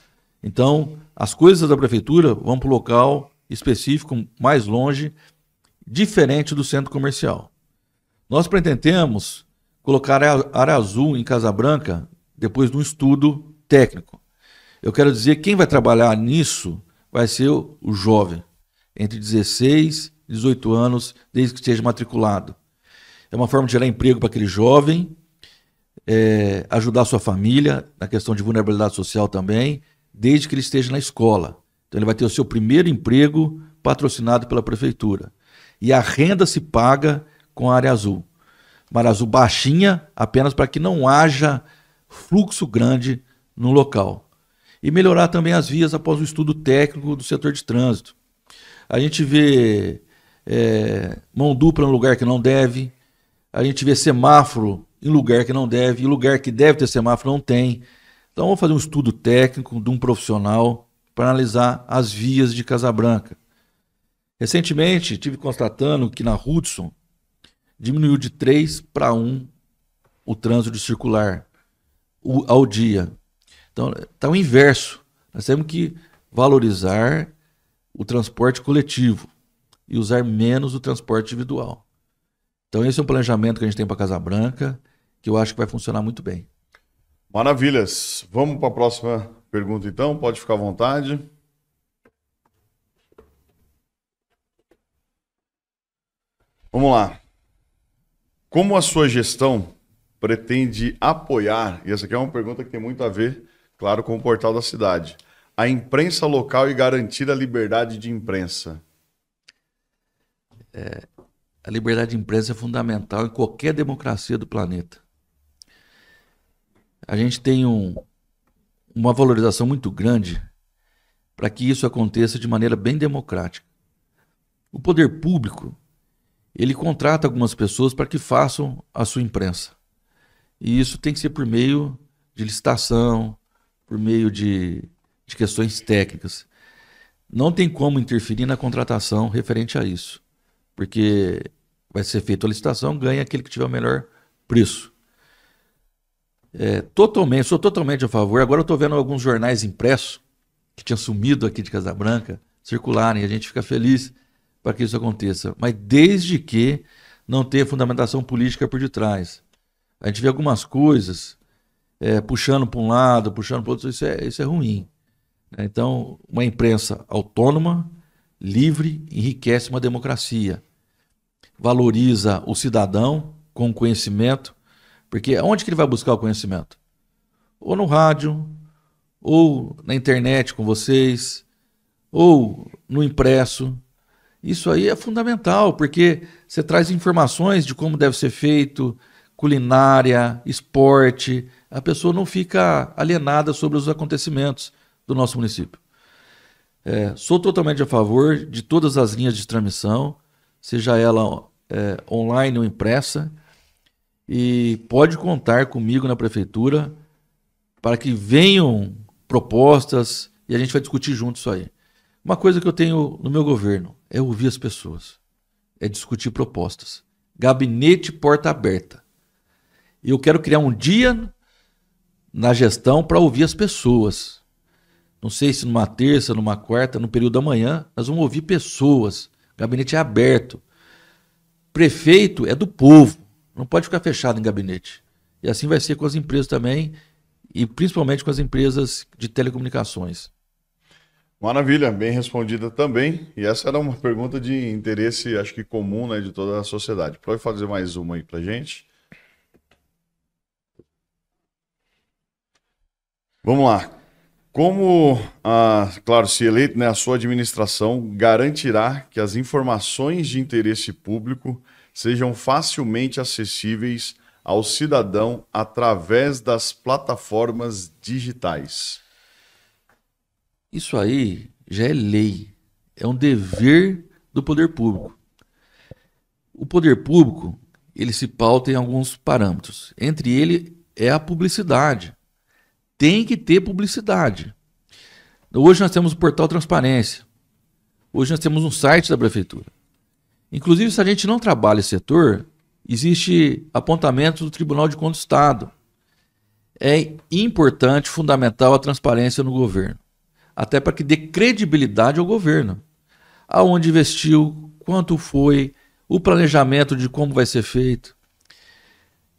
Então, as coisas da prefeitura vão para o local específico, mais longe, diferente do centro comercial. Nós pretendemos colocar a área azul em Casa Branca depois de um estudo técnico. Eu quero dizer que quem vai trabalhar nisso vai ser o jovem, entre 16 e 18 anos, desde que esteja matriculado. É uma forma de gerar emprego para aquele jovem, ajudar a sua família na questão de vulnerabilidade social também, desde que ele esteja na escola. Então ele vai ter o seu primeiro emprego patrocinado pela prefeitura. E a renda se paga com a área azul. Uma área azul baixinha, apenas para que não haja fluxo grande no local. E melhorar também as vias após o estudo técnico do setor de trânsito. A gente vê mão dupla no lugar que não deve, a gente vê semáforo em lugar que não deve, e lugar que deve ter semáforo não tem. Então vamos fazer um estudo técnico de um profissional para analisar as vias de Casa Branca. Recentemente, estive constatando que na Hudson diminuiu de 3 para 1 o trânsito circular ao dia. Então, está o inverso. Nós temos que valorizar o transporte coletivo e usar menos o transporte individual. Então, esse é um planejamento que a gente tem para Casa Branca, que eu acho que vai funcionar muito bem. Maravilhas. Vamos para a próxima pergunta, então. Pode ficar à vontade. Vamos lá. Como a sua gestão pretende apoiar, e essa aqui é uma pergunta que tem muito a ver, claro, com o portal da cidade, a imprensa local e garantir a liberdade de imprensa? A liberdade de imprensa é fundamental em qualquer democracia do planeta. A gente tem uma valorização muito grande para que isso aconteça de maneira bem democrática. O poder público, ele contrata algumas pessoas para que façam a sua imprensa. E isso tem que ser por meio de licitação, por meio de questões técnicas. Não tem como interferir na contratação referente a isso, porque vai ser feita a licitação, ganha aquele que tiver o melhor preço. Sou totalmente a favor. Agora eu estou vendo alguns jornais impressos que tinham sumido aqui de Casa Branca circularem, e a gente fica feliz para que isso aconteça, mas desde que não tenha fundamentação política por detrás. A gente vê algumas coisas puxando para um lado, puxando para o outro, isso é ruim. Então, uma imprensa autônoma, livre, enriquece uma democracia, valoriza o cidadão com conhecimento, porque onde que ele vai buscar o conhecimento? Ou no rádio, ou na internet com vocês, ou no impresso. Isso aí é fundamental, porque você traz informações de como deve ser feito, culinária, esporte. A pessoa não fica alienada sobre os acontecimentos do nosso município. Sou totalmente a favor de todas as linhas de transmissão, seja ela online ou impressa, e pode contar comigo na prefeitura para que venham propostas e a gente vai discutir junto isso aí. Uma coisa que eu tenho no meu governo é ouvir as pessoas, é discutir propostas. Gabinete porta aberta. E eu quero criar um dia na gestão para ouvir as pessoas. Não sei se numa terça, numa quarta, no período da manhã, nós vamos ouvir pessoas. O gabinete é aberto. Prefeito é do povo, não pode ficar fechado em gabinete. E assim vai ser com as empresas também, e principalmente com as empresas de telecomunicações. Maravilha, bem respondida também. E essa era uma pergunta de interesse, acho que comum, né, de toda a sociedade. Pode fazer mais uma aí pra gente? Vamos lá. Como, claro, se eleito, né, a sua administração garantirá que as informações de interesse público sejam facilmente acessíveis ao cidadão através das plataformas digitais? Isso aí já é lei, é um dever do poder público. O poder público, ele se pauta em alguns parâmetros. Entre eles é a publicidade. Tem que ter publicidade. Hoje nós temos o portal Transparência. Hoje nós temos um site da prefeitura. Inclusive, se a gente não trabalha esse setor, existe apontamento do Tribunal de Contas do Estado. É importante, fundamental a transparência no governo, até para que dê credibilidade ao governo. Aonde investiu, quanto foi, o planejamento de como vai ser feito.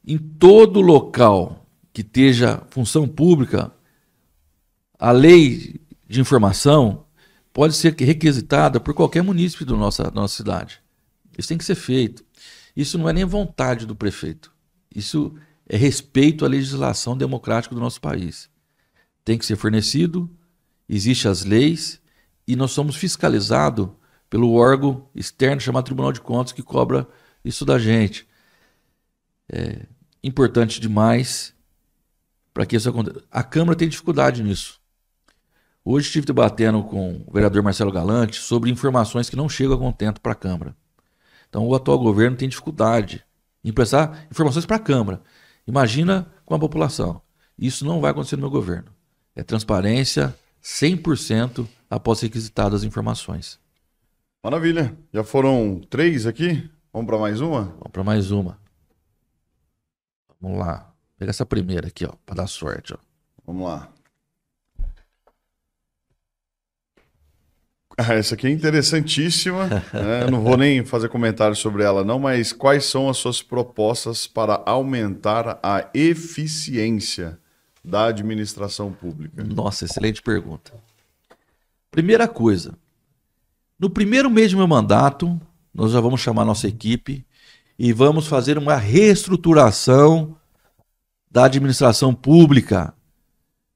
Em todo local que esteja função pública, a lei de informação pode ser requisitada por qualquer munícipe da nossa cidade. Isso tem que ser feito. Isso não é nem vontade do prefeito. Isso é respeito à legislação democrática do nosso país. Tem que ser fornecido, existem as leis e nós somos fiscalizados pelo órgão externo chamado Tribunal de Contas que cobra isso da gente. É importante demais para que isso aconteça. A Câmara tem dificuldade nisso. Hoje estive debatendo com o vereador Marcelo Galante sobre informações que não chegam a contento para a Câmara. Então o atual governo tem dificuldade em prestar informações para a Câmara. Imagina com a população. Isso não vai acontecer no meu governo. É transparência 100% após requisitadas as informações. Maravilha. Já foram 3 aqui? Vamos para mais uma? Vamos para mais uma. Vamos lá. Vou pegar essa primeira aqui, ó, para dar sorte. Ó. Vamos lá. Essa aqui é interessantíssima. Né? Eu não vou nem fazer comentário sobre ela, não, mas quais são as suas propostas para aumentar a eficiência da administração pública? Nossa, excelente pergunta. Primeira coisa, no primeiro mês do meu mandato, nós já vamos chamar nossa equipe e vamos fazer uma reestruturação da administração pública,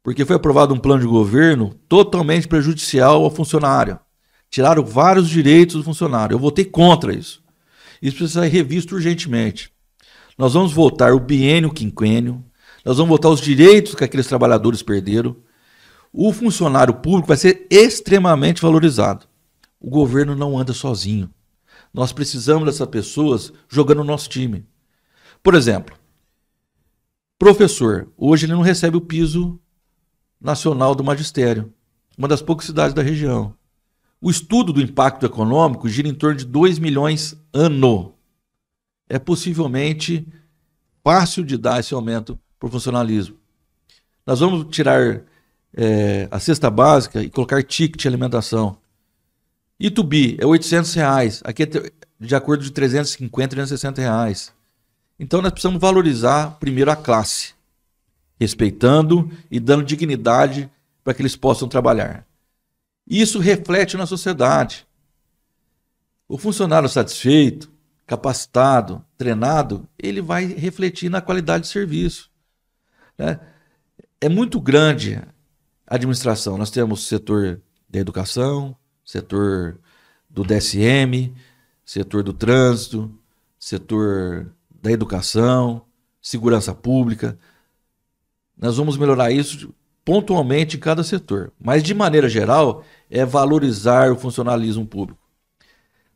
porque foi aprovado um plano de governo totalmente prejudicial ao funcionário. Tiraram vários direitos do funcionário. Eu votei contra isso. Isso precisa ser revisto urgentemente. Nós vamos votar o biênio, o quinquênio, nós vamos votar os direitos que aqueles trabalhadores perderam. O funcionário público vai ser extremamente valorizado. O governo não anda sozinho. Nós precisamos dessas pessoas jogando no nosso time. Por exemplo, professor, hoje ele não recebe o piso nacional do magistério, uma das poucas cidades da região. O estudo do impacto econômico gira em torno de 2 milhões ano. É possivelmente fácil de dar esse aumento para o funcionalismo. Nós vamos tirar a cesta básica e colocar ticket de alimentação. Itubi é R$800, aqui é de acordo de R$350, R$360. Então nós precisamos valorizar primeiro a classe, respeitando e dando dignidade para que eles possam trabalhar. Isso reflete na sociedade. O funcionário satisfeito, capacitado, treinado, ele vai refletir na qualidade de serviço. Né? É muito grande a administração. Nós temos o setor da educação, setor do DSM, setor do trânsito, setor da educação, segurança pública. Nós vamos melhorar isso pontualmente em cada setor. Mas, de maneira geral, é valorizar o funcionalismo público.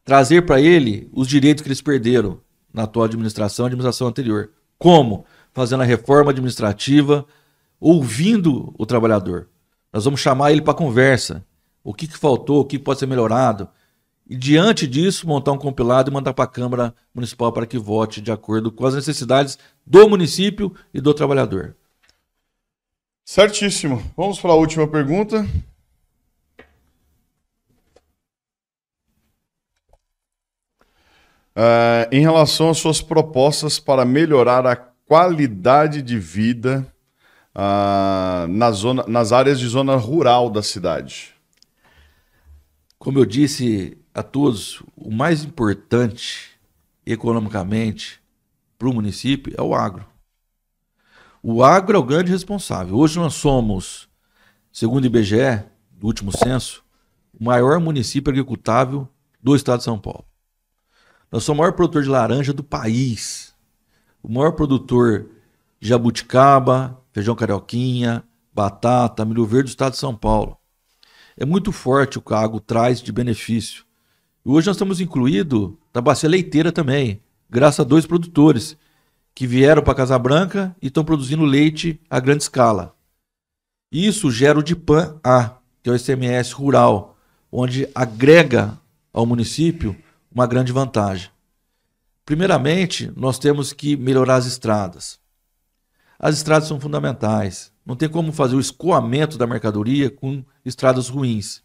Trazer para ele os direitos que eles perderam na atual administração e administração anterior. Como? Fazendo a reforma administrativa, ouvindo o trabalhador. Nós vamos chamar ele para conversa. O que faltou, o que pode ser melhorado. E, diante disso, montar um compilado e mandar para a Câmara Municipal para que vote de acordo com as necessidades do município e do trabalhador. Certíssimo. Vamos para a última pergunta. Em relação às suas propostas para melhorar a qualidade de vida nas áreas de zona rural da cidade. Como eu disse a todos, o mais importante economicamente para o município é o agro. O agro é o grande responsável. Hoje nós somos, segundo o IBGE, do último censo, o maior município agricultável do estado de São Paulo. Nós somos o maior produtor de laranja do país, o maior produtor de jabuticaba, feijão carioquinha, batata, milho verde do estado de São Paulo. É muito forte o que a agro traz de benefício. E hoje nós estamos incluídos na bacia leiteira também, graças a 2 produtores que vieram para Casa Branca e estão produzindo leite a grande escala. Isso gera o DIPAM-A, que é o ICMS rural, onde agrega ao município uma grande vantagem. Primeiramente, nós temos que melhorar as estradas. As estradas são fundamentais. Não tem como fazer o escoamento da mercadoria com estradas ruins.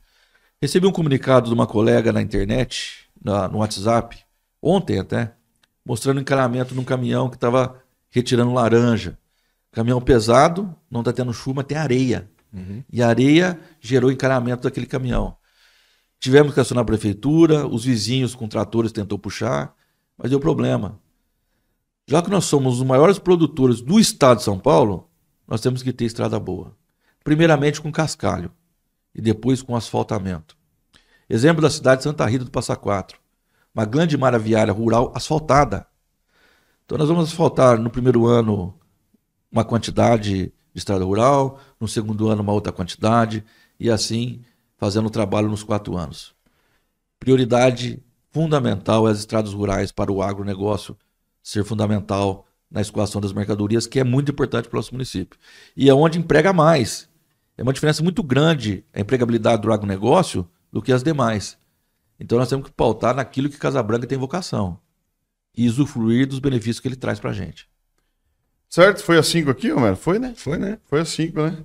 Recebi um comunicado de uma colega na internet, no WhatsApp, ontem até, mostrando encaramento num caminhão que estava retirando laranja. Caminhão pesado, não está tendo chuva, mas tem areia. E a areia gerou encaramento daquele caminhão. Tivemos que acionar a prefeitura, os vizinhos com tratores tentou puxar, mas deu problema. Já que nós somos os maiores produtores do estado de São Paulo, nós temos que ter estrada boa. Primeiramente com cascalho e depois com asfaltamento. Exemplo da cidade de Santa Rita do Passa Quatro. Uma grande malha viária rural asfaltada. Então nós vamos asfaltar no primeiro ano uma quantidade de estrada rural, no segundo ano uma outra quantidade e assim fazendo o trabalho nos 4 anos. Prioridade fundamental é as estradas rurais para o agronegócio ser fundamental na escoação das mercadorias, que é muito importante para o nosso município. E é onde emprega mais. É uma diferença muito grande a empregabilidade do agronegócio do que as demais. Então nós temos que pautar naquilo que Casa Branca tem vocação e usufruir dos benefícios que ele traz para a gente. Certo? Foi as 5 aqui, Homero? Foi, né? Foi, né? Foi as 5, né?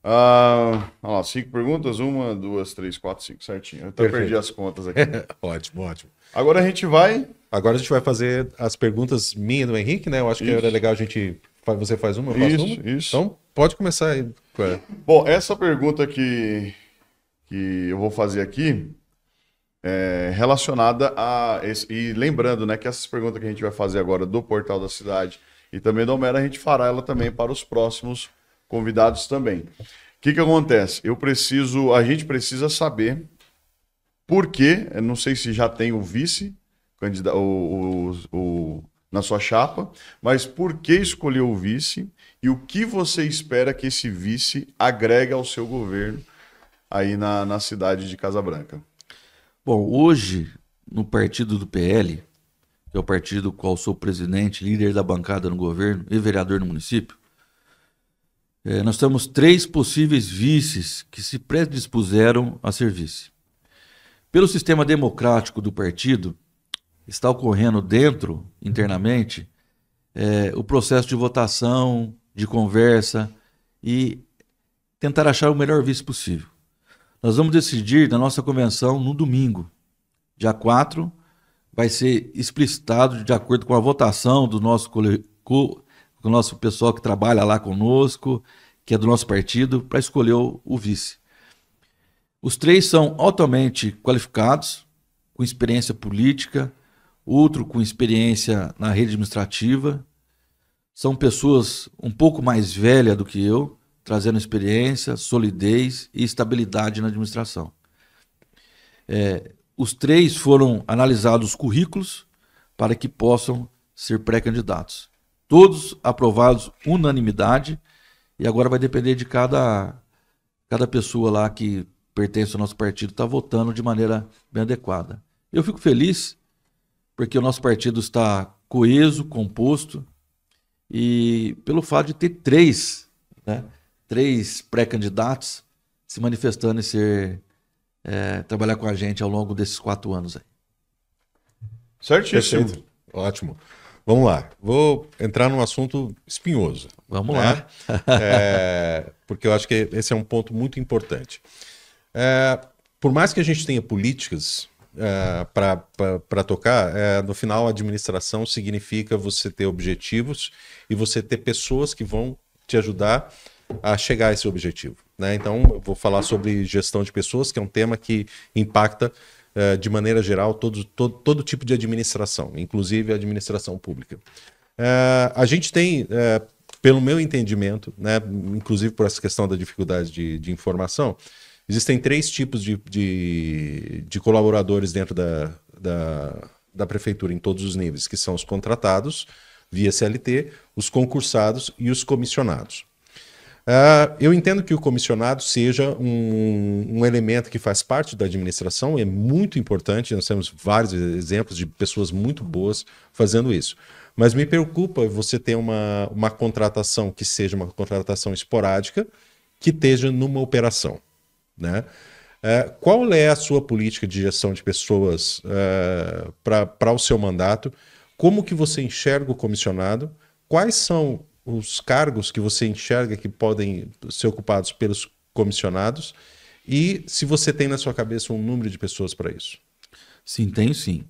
Olha lá, 5 perguntas, 1, 2, 3, 4, 5, certinho. Eu até perdi as contas aqui. Ótimo, ótimo. Agora a gente vai... Agora a gente vai fazer as perguntas minhas do Henrique, né? Eu acho que era legal a gente... Você faz uma, eu faço uma? Isso. Então, pode começar aí. Bom, essa pergunta que eu vou fazer aqui é relacionada a... E lembrando, né, que essas perguntas que a gente vai fazer agora do Portal da Cidade e também do Homero, a gente fará ela também para os próximos convidados também. O que acontece? A gente precisa saber por que, eu não sei se já tem o vice na sua chapa, mas por que escolheu o vice e o que você espera que esse vice agregue ao seu governo aí na cidade de Casa Branca? Bom, hoje, no partido do PL, que é o partido do qual sou presidente, líder da bancada no governo e vereador no município, nós temos 3 possíveis vices que se predispuseram a ser vice. Pelo sistema democrático do partido, está ocorrendo internamente, o processo de votação, de conversa e tentar achar o melhor vice possível. Nós vamos decidir na nossa convenção no domingo, dia 4, vai ser explicitado de acordo com a votação do nosso o nosso pessoal que trabalha lá conosco, que é do nosso partido, para escolher o vice. Os 3 são altamente qualificados, com experiência política, outro com experiência na rede administrativa. São pessoas um pouco mais velhas do que eu, trazendo experiência, solidez e estabilidade na administração. Os 3 foram analisados os currículos para que possam ser pré-candidatos. Todos aprovados unanimidade e agora vai depender de cada pessoa lá que pertence ao nosso partido estar votando de maneira bem adequada. Eu fico feliz porque o nosso partido está coeso, composto e pelo fato de ter 3 pré-candidatos se manifestando em trabalhar com a gente ao longo desses 4 anos aí. Certíssimo. Perfeito. Ótimo. Vamos lá. Vou entrar num assunto espinhoso. Vamos lá. Porque eu acho que esse é um ponto muito importante. Por mais que a gente tenha políticas para tocar, no final a administração significa você ter objetivos e você ter pessoas que vão te ajudar a chegar a esse objetivo, né? Então, eu vou falar sobre gestão de pessoas, que é um tema que impacta de maneira geral todo tipo de administração, inclusive a administração pública. A gente tem, pelo meu entendimento, né, inclusive por essa questão da dificuldade de informação, existem 3 tipos de colaboradores dentro da prefeitura em todos os níveis, que são os contratados via CLT, os concursados e os comissionados. Eu entendo que o comissionado seja um elemento que faz parte da administração, é muito importante, nós temos vários exemplos de pessoas muito boas fazendo isso. Mas me preocupa você ter uma contratação que seja uma contratação esporádica, que esteja numa operação, né? Qual é a sua política de gestão de pessoas para o seu mandato? Como que você enxerga o comissionado? Quais são os cargos que você enxerga que podem ser ocupados pelos comissionados? E se você tem na sua cabeça um número de pessoas para isso? Sim, tenho sim.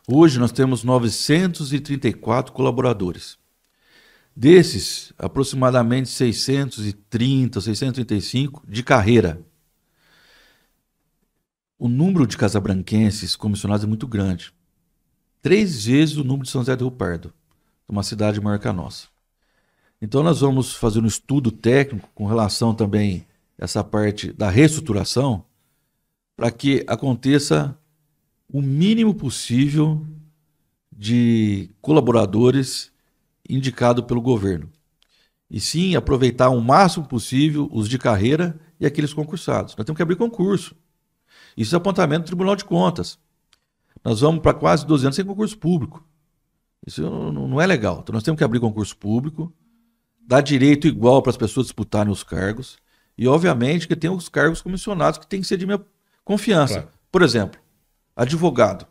Hoje nós temos 934 colaboradores. Desses, aproximadamente 630, 635 de carreira. O número de casabranquenses comissionados é muito grande. 3 vezes o número de São José do Rio Pardo, uma cidade maior que a nossa. Então nós vamos fazer um estudo técnico com relação também a essa parte da reestruturação para que aconteça o mínimo possível de colaboradores indicado pelo governo. E sim, aproveitar o máximo possível os de carreira e aqueles concursados. Nós temos que abrir concurso. Isso é apontamento do Tribunal de Contas. Nós vamos para quase 12 anos sem concurso público. Isso não é legal. Então nós temos que abrir concurso público, dar direito igual para as pessoas disputarem os cargos e, obviamente, que tem os cargos comissionados que tem que ser de minha confiança. Claro. Por exemplo, advogado.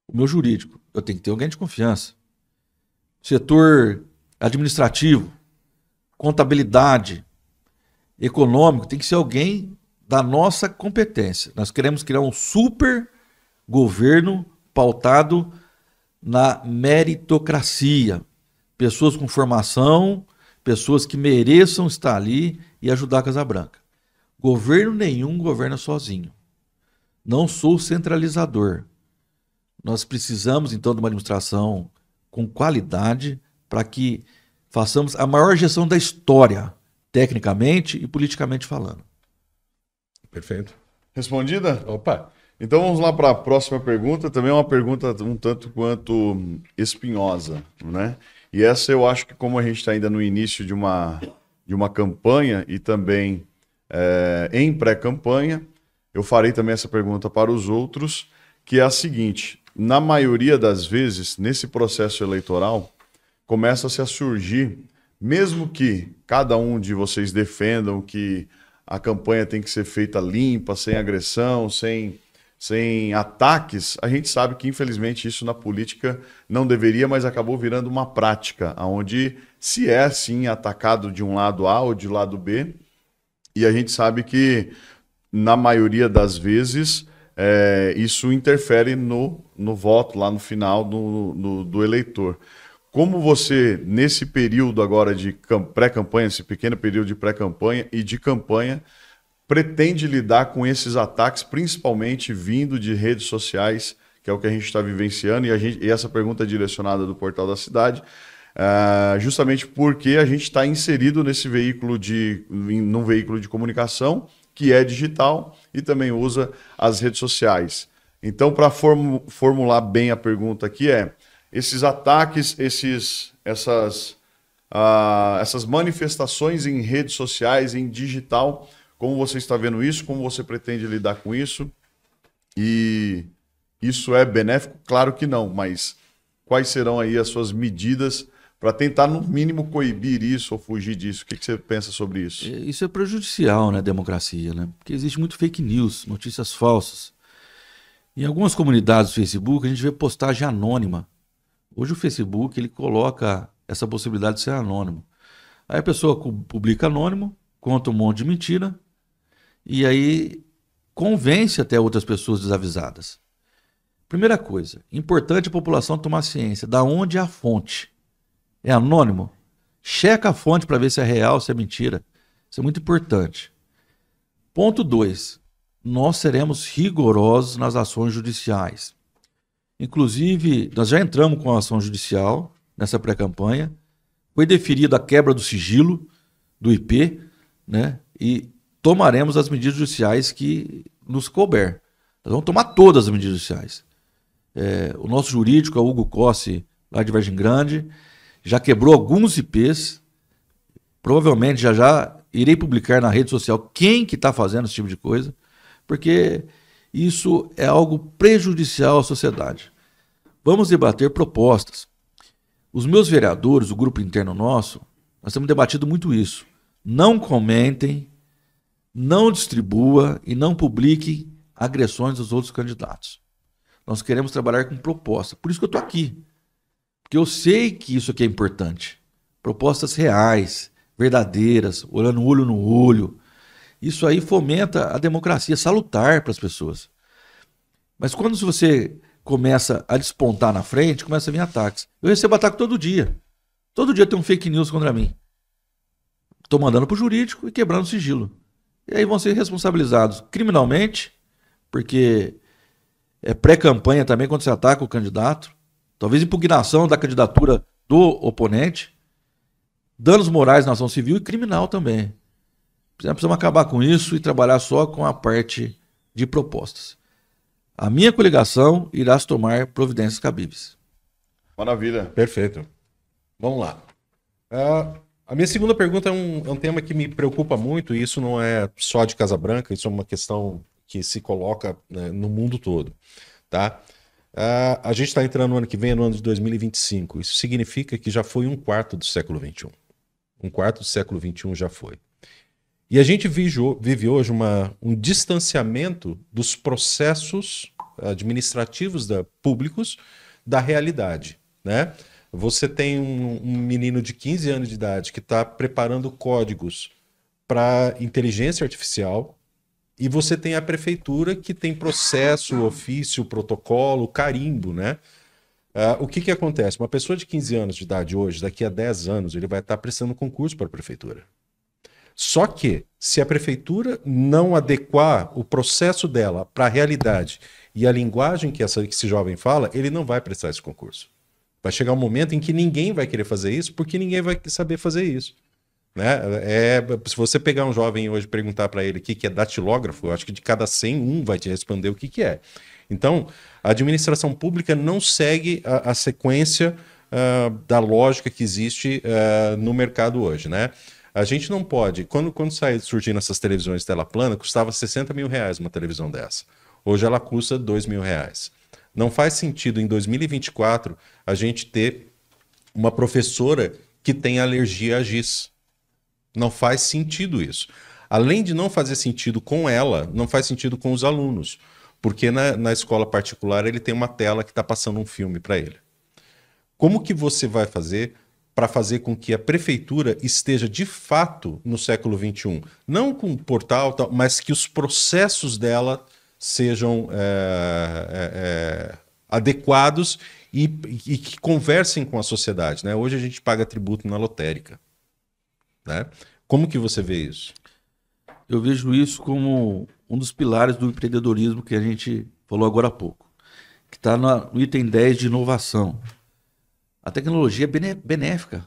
O meu jurídico. Eu tenho que ter alguém de confiança. Setor administrativo, contabilidade, econômico, tem que ser alguém da nossa competência. Nós queremos criar um super governo pautado na meritocracia. Pessoas com formação, pessoas que mereçam estar ali e ajudar a Casa Branca. Governo nenhum governa sozinho. Não sou centralizador. Nós precisamos, então, de uma administração com qualidade para que façamos a maior gestão da história, tecnicamente e politicamente falando. Perfeito. Respondida? Opa! Então vamos lá para a próxima pergunta. Também é uma pergunta um tanto quanto espinhosa, né? E essa eu acho que, como a gente está ainda no início de uma campanha e também em pré-campanha, eu farei também essa pergunta para os outros, que é a seguinte: na maioria das vezes, nesse processo eleitoral, começa-se a surgir, mesmo que cada um de vocês defendam que a campanha tem que ser feita limpa, sem agressão, sem ataques, a gente sabe que, infelizmente, isso na política não deveria, mas acabou virando uma prática, onde se é, sim, atacado de um lado A ou de lado B, e a gente sabe que, na maioria das vezes, isso interfere no voto, lá no final do eleitor. Como você, nesse período agora de pré-campanha, esse pequeno período de pré-campanha e de campanha, pretende lidar com esses ataques, principalmente vindo de redes sociais, que é o que a gente está vivenciando, e essa pergunta é direcionada do Portal da Cidade, justamente porque a gente está inserido num veículo de comunicação que é digital e também usa as redes sociais. Então, para formular bem a pergunta aqui esses ataques, essas manifestações em redes sociais, em digital, como você está vendo isso? Como você pretende lidar com isso? E isso é benéfico? Claro que não, mas quais serão aí as suas medidas para tentar, no mínimo, coibir isso ou fugir disso? O que você pensa sobre isso? Isso é prejudicial na democracia, né? Porque existe muito fake news, notícias falsas. Em algumas comunidades do Facebook, a gente vê postagem anônima. Hoje o Facebook ele coloca essa possibilidade de ser anônimo. Aí a pessoa publica anônimo, conta um monte de mentira, e aí convence até outras pessoas desavisadas. Primeira coisa, importante a população tomar ciência. Da onde é a fonte? É anônimo? Checa a fonte para ver se é real, se é mentira. Isso é muito importante. Ponto 2. Nós seremos rigorosos nas ações judiciais. Inclusive, nós já entramos com a ação judicial nessa pré-campanha. Foi deferida a quebra do sigilo do IP, né? E tomaremos as medidas judiciais que nos couber. Nós vamos tomar todas as medidas judiciais. O nosso jurídico, o Hugo Cossi, lá de Vargem Grande, já quebrou alguns IPs. Provavelmente já irei publicar na rede social quem que está fazendo esse tipo de coisa, porque isso é algo prejudicial à sociedade. Vamos debater propostas. Os meus vereadores, o grupo interno nosso, nós temos debatido muito isso. Não comentem não distribua e não publique agressões dos outros candidatos. Nós queremos trabalhar com proposta. Por isso que eu estou aqui. Porque eu sei que isso aqui é importante. Propostas reais, verdadeiras, olhando olho no olho. Isso aí fomenta a democracia, salutar para as pessoas. Mas quando você começa a despontar na frente, começa a vir ataques. Eu recebo ataque todo dia. Todo dia tem um fake news contra mim. Estou mandando para o jurídico e quebrando o sigilo. E aí vão ser responsabilizados criminalmente, porque é pré-campanha também quando você ataca o candidato. Talvez impugnação da candidatura do oponente. Danos morais na ação civil e criminal também. Precisamos acabar com isso e trabalhar só com a parte de propostas. A minha coligação irá tomar providências cabíveis. Maravilha. Perfeito. Vamos lá. A minha segunda pergunta é um tema que me preocupa muito, e isso não é só de Casa Branca, isso é uma questão que se coloca, né, no mundo todo. Tá? A gente está entrando no ano que vem, no ano de 2025. Isso significa que já foi um quarto do século XXI. Um quarto do século XXI já foi. E a gente vive hoje um distanciamento dos processos administrativos públicos da realidade, né? Você tem um menino de 15 anos de idade que está preparando códigos para inteligência artificial, e você tem a prefeitura que tem processo, ofício, protocolo, carimbo, né? O que acontece? Uma pessoa de 15 anos de idade hoje, daqui a 10 anos, ele vai estar prestando concurso para a prefeitura. Só que, se a prefeitura não adequar o processo dela para a realidade e a linguagem que esse jovem fala, ele não vai prestar esse concurso. Vai chegar um momento em que ninguém vai querer fazer isso, porque ninguém vai saber fazer isso. Né? Se você pegar um jovem hoje e perguntar para ele o que é datilógrafo, eu acho que de cada 100, um vai te responder o que é. Então, a administração pública não segue a sequência da lógica que existe no mercado hoje, né? A gente não pode... Quando surgindo essas televisões tela plana, custava 60 mil reais uma televisão dessa. Hoje ela custa 2 mil reais. Não faz sentido, em 2024, a gente ter uma professora que tem alergia a giz. Não faz sentido isso. Além de não fazer sentido com ela, não faz sentido com os alunos. Porque na escola particular ele tem uma tela que está passando um filme para ele. Como que você vai fazer para fazer com que a prefeitura esteja de fato no século XXI? Não com portal, mas que os processos dela sejam adequados e que conversem com a sociedade, né? Hoje a gente paga tributo na lotérica, né? Como que você vê isso? Eu vejo isso como um dos pilares do empreendedorismo que a gente falou agora há pouco, que está no item 10 de inovação. A tecnologia é benéfica.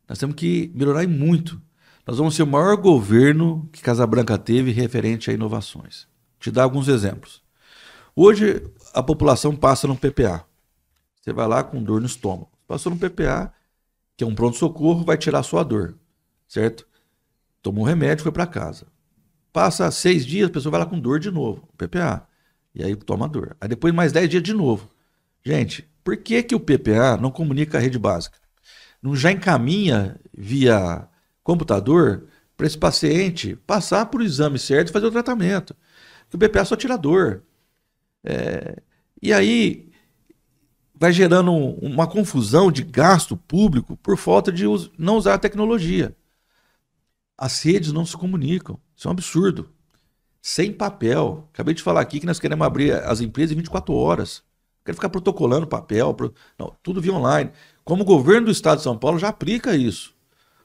Nós temos que melhorar muito. Nós vamos ser o maior governo que Casa Branca teve referente a inovações. Vou te dar alguns exemplos. Hoje, a população passa no PPA. Você vai lá com dor no estômago. Passou no PPA, que é um pronto-socorro, vai tirar a sua dor. Certo? Tomou um remédio, foi para casa. Passa 6 dias, a pessoa vai lá com dor de novo. PPA. E aí toma a dor. Aí depois mais 10 dias de novo. Gente, por que o PPA não comunica a rede básica? Não já encaminha via computador para esse paciente passar por o exame certo e fazer o tratamento? Porque o PPA só tira dor. E aí vai gerando uma confusão de gasto público por falta de não usar a tecnologia. As redes não se comunicam. Isso é um absurdo. Sem papel. Acabei de falar aqui que nós queremos abrir as empresas em 24 horas. Quero ficar protocolando papel, não, tudo via online. Como o governo do estado de São Paulo já aplica isso.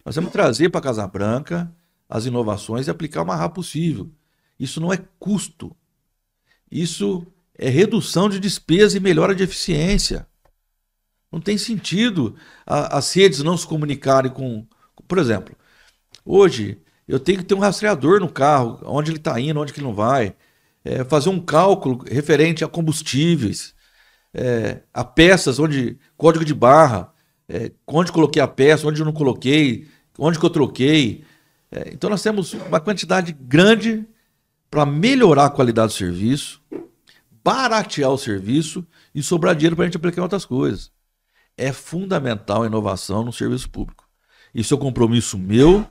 Nós temos que trazer para Casa Branca as inovações e aplicar o mais rápido possível. Isso não é custo. Isso é redução de despesa e melhora de eficiência. Não tem sentido as redes não se comunicarem com... Por exemplo, hoje eu tenho que ter um rastreador no carro, onde ele está indo, onde que ele não vai. Fazer um cálculo referente a combustíveis. A peças, código de barra, onde coloquei a peça, onde eu não coloquei, onde que eu troquei. Então nós temos uma quantidade grande para melhorar a qualidade do serviço, baratear o serviço e sobrar dinheiro para a gente aplicar em outras coisas. É fundamental a inovação no serviço público. Isso é um compromisso meu,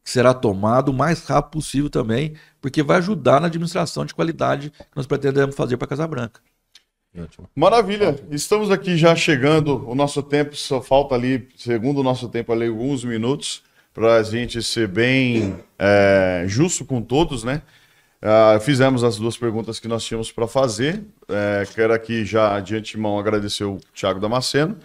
que será tomado o mais rápido possível também, porque vai ajudar na administração de qualidade que nós pretendemos fazer para Casa Branca. Maravilha, estamos aqui já chegando, o nosso tempo só falta ali, segundo o nosso tempo ali, alguns minutos, para a gente ser bem justo com todos, né? Fizemos as 2 perguntas que nós tínhamos para fazer, quero aqui já de antemão agradecer o Thiago Damasceno.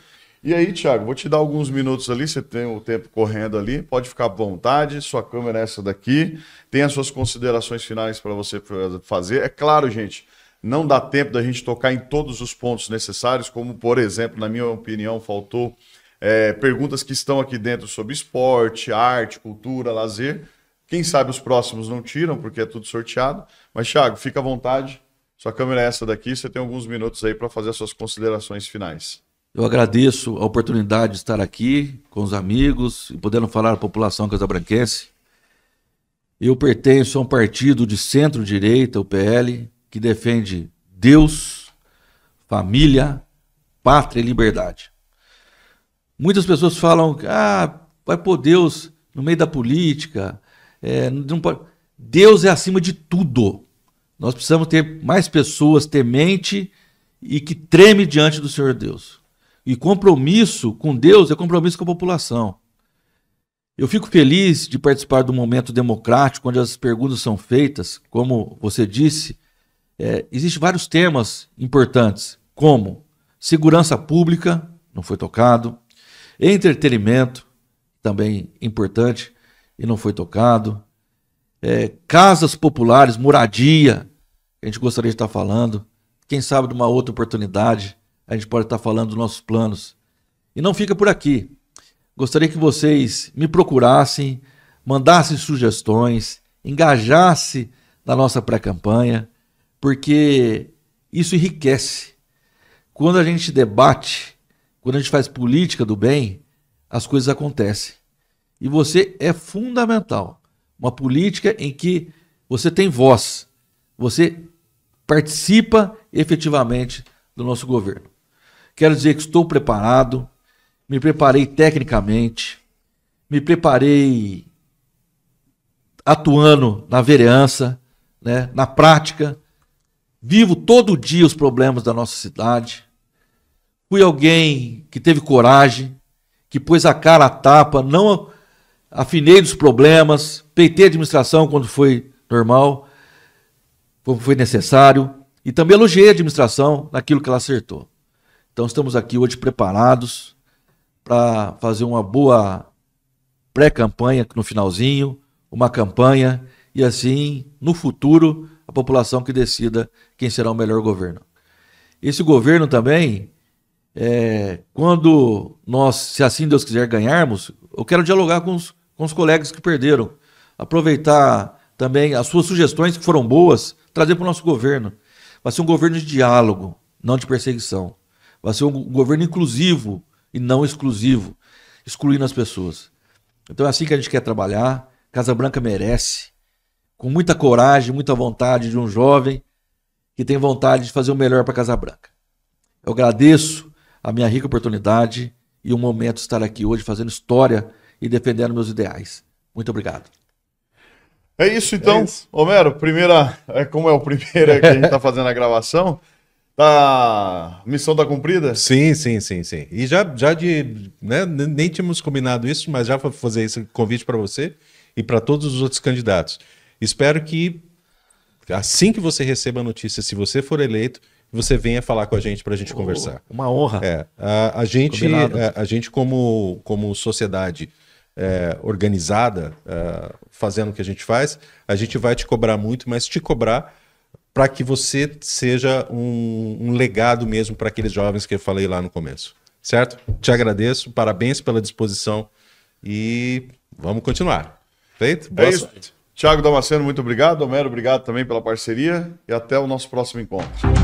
E aí, Thiago, vou te dar alguns minutos ali, você tem o tempo correndo ali, pode ficar à vontade, sua câmera é essa daqui, tem as suas considerações finais para você fazer. É claro, gente, não dá tempo da gente tocar em todos os pontos necessários, como, por exemplo, na minha opinião, faltou perguntas que estão aqui dentro sobre esporte, arte, cultura, lazer. Quem sabe os próximos não tiram, porque é tudo sorteado. Mas, Thiago, fica à vontade, sua câmera é essa daqui, você tem alguns minutos aí para fazer as suas considerações finais. Eu agradeço a oportunidade de estar aqui com os amigos e podendo falar à população casabranquense. Eu pertenço a um partido de centro-direita, o PL, que defende Deus, família, pátria e liberdade. Muitas pessoas falam, vai pôr Deus no meio da política. Não pode... Deus é acima de tudo. Nós precisamos ter mais pessoas tementes e que tremem diante do Senhor Deus. E compromisso com Deus é compromisso com a população. Eu fico feliz de participar do momento democrático, onde as perguntas são feitas. Como você disse, existem vários temas importantes, como segurança pública, não foi tocado, entretenimento, também importante, e não foi tocado, casas populares, moradia, a gente gostaria de estar falando, quem sabe de uma outra oportunidade, a gente pode estar falando dos nossos planos. E não fica por aqui. Gostaria que vocês me procurassem, mandassem sugestões, engajassem na nossa pré-campanha, porque isso enriquece. Quando a gente debate, quando a gente faz política do bem, as coisas acontecem. E você é fundamental. Uma política em que você tem voz, você participa efetivamente do nosso governo. Quero dizer que estou preparado, me preparei tecnicamente, me preparei atuando na vereança, né, na prática, vivo todo dia os problemas da nossa cidade. Fui alguém que teve coragem, que pôs a cara à tapa, não afinei dos problemas, peitei a administração quando foi normal, quando foi necessário, e também elogiei a administração naquilo que ela acertou. Então estamos aqui hoje preparados para fazer uma boa pré-campanha no finalzinho, uma campanha e assim, no futuro, a população que decida quem será o melhor governo. Esse governo também, quando nós, se assim Deus quiser, ganharmos, eu quero dialogar com os colegas que perderam, aproveitar também as suas sugestões que foram boas, trazer para o nosso governo. Vai ser um governo de diálogo, não de perseguição. Vai ser um governo inclusivo e não exclusivo, excluindo as pessoas. Então é assim que a gente quer trabalhar. Casa Branca merece, com muita coragem, muita vontade de um jovem que tem vontade de fazer o melhor para Casa Branca. Eu agradeço a minha rica oportunidade e o momento de estar aqui hoje fazendo história e defendendo meus ideais. Muito obrigado. É isso então, Homero, como é o primeiro que a gente está fazendo a gravação, a missão está cumprida? Sim. E nem tínhamos combinado isso, mas já vou fazer esse convite para você e para todos os outros candidatos. Espero que, assim que você receba a notícia, se você for eleito, você venha falar com a gente para a gente conversar. Uma honra. A gente como sociedade organizada, fazendo o que a gente faz, a gente vai te cobrar muito, mas te cobrar para que você seja um legado mesmo para aqueles jovens que eu falei lá no começo. Certo? Te agradeço, parabéns pela disposição e vamos continuar. Feito? Boa sorte. Thiago Damasceno, muito obrigado. Homero, obrigado também pela parceria e até o nosso próximo encontro.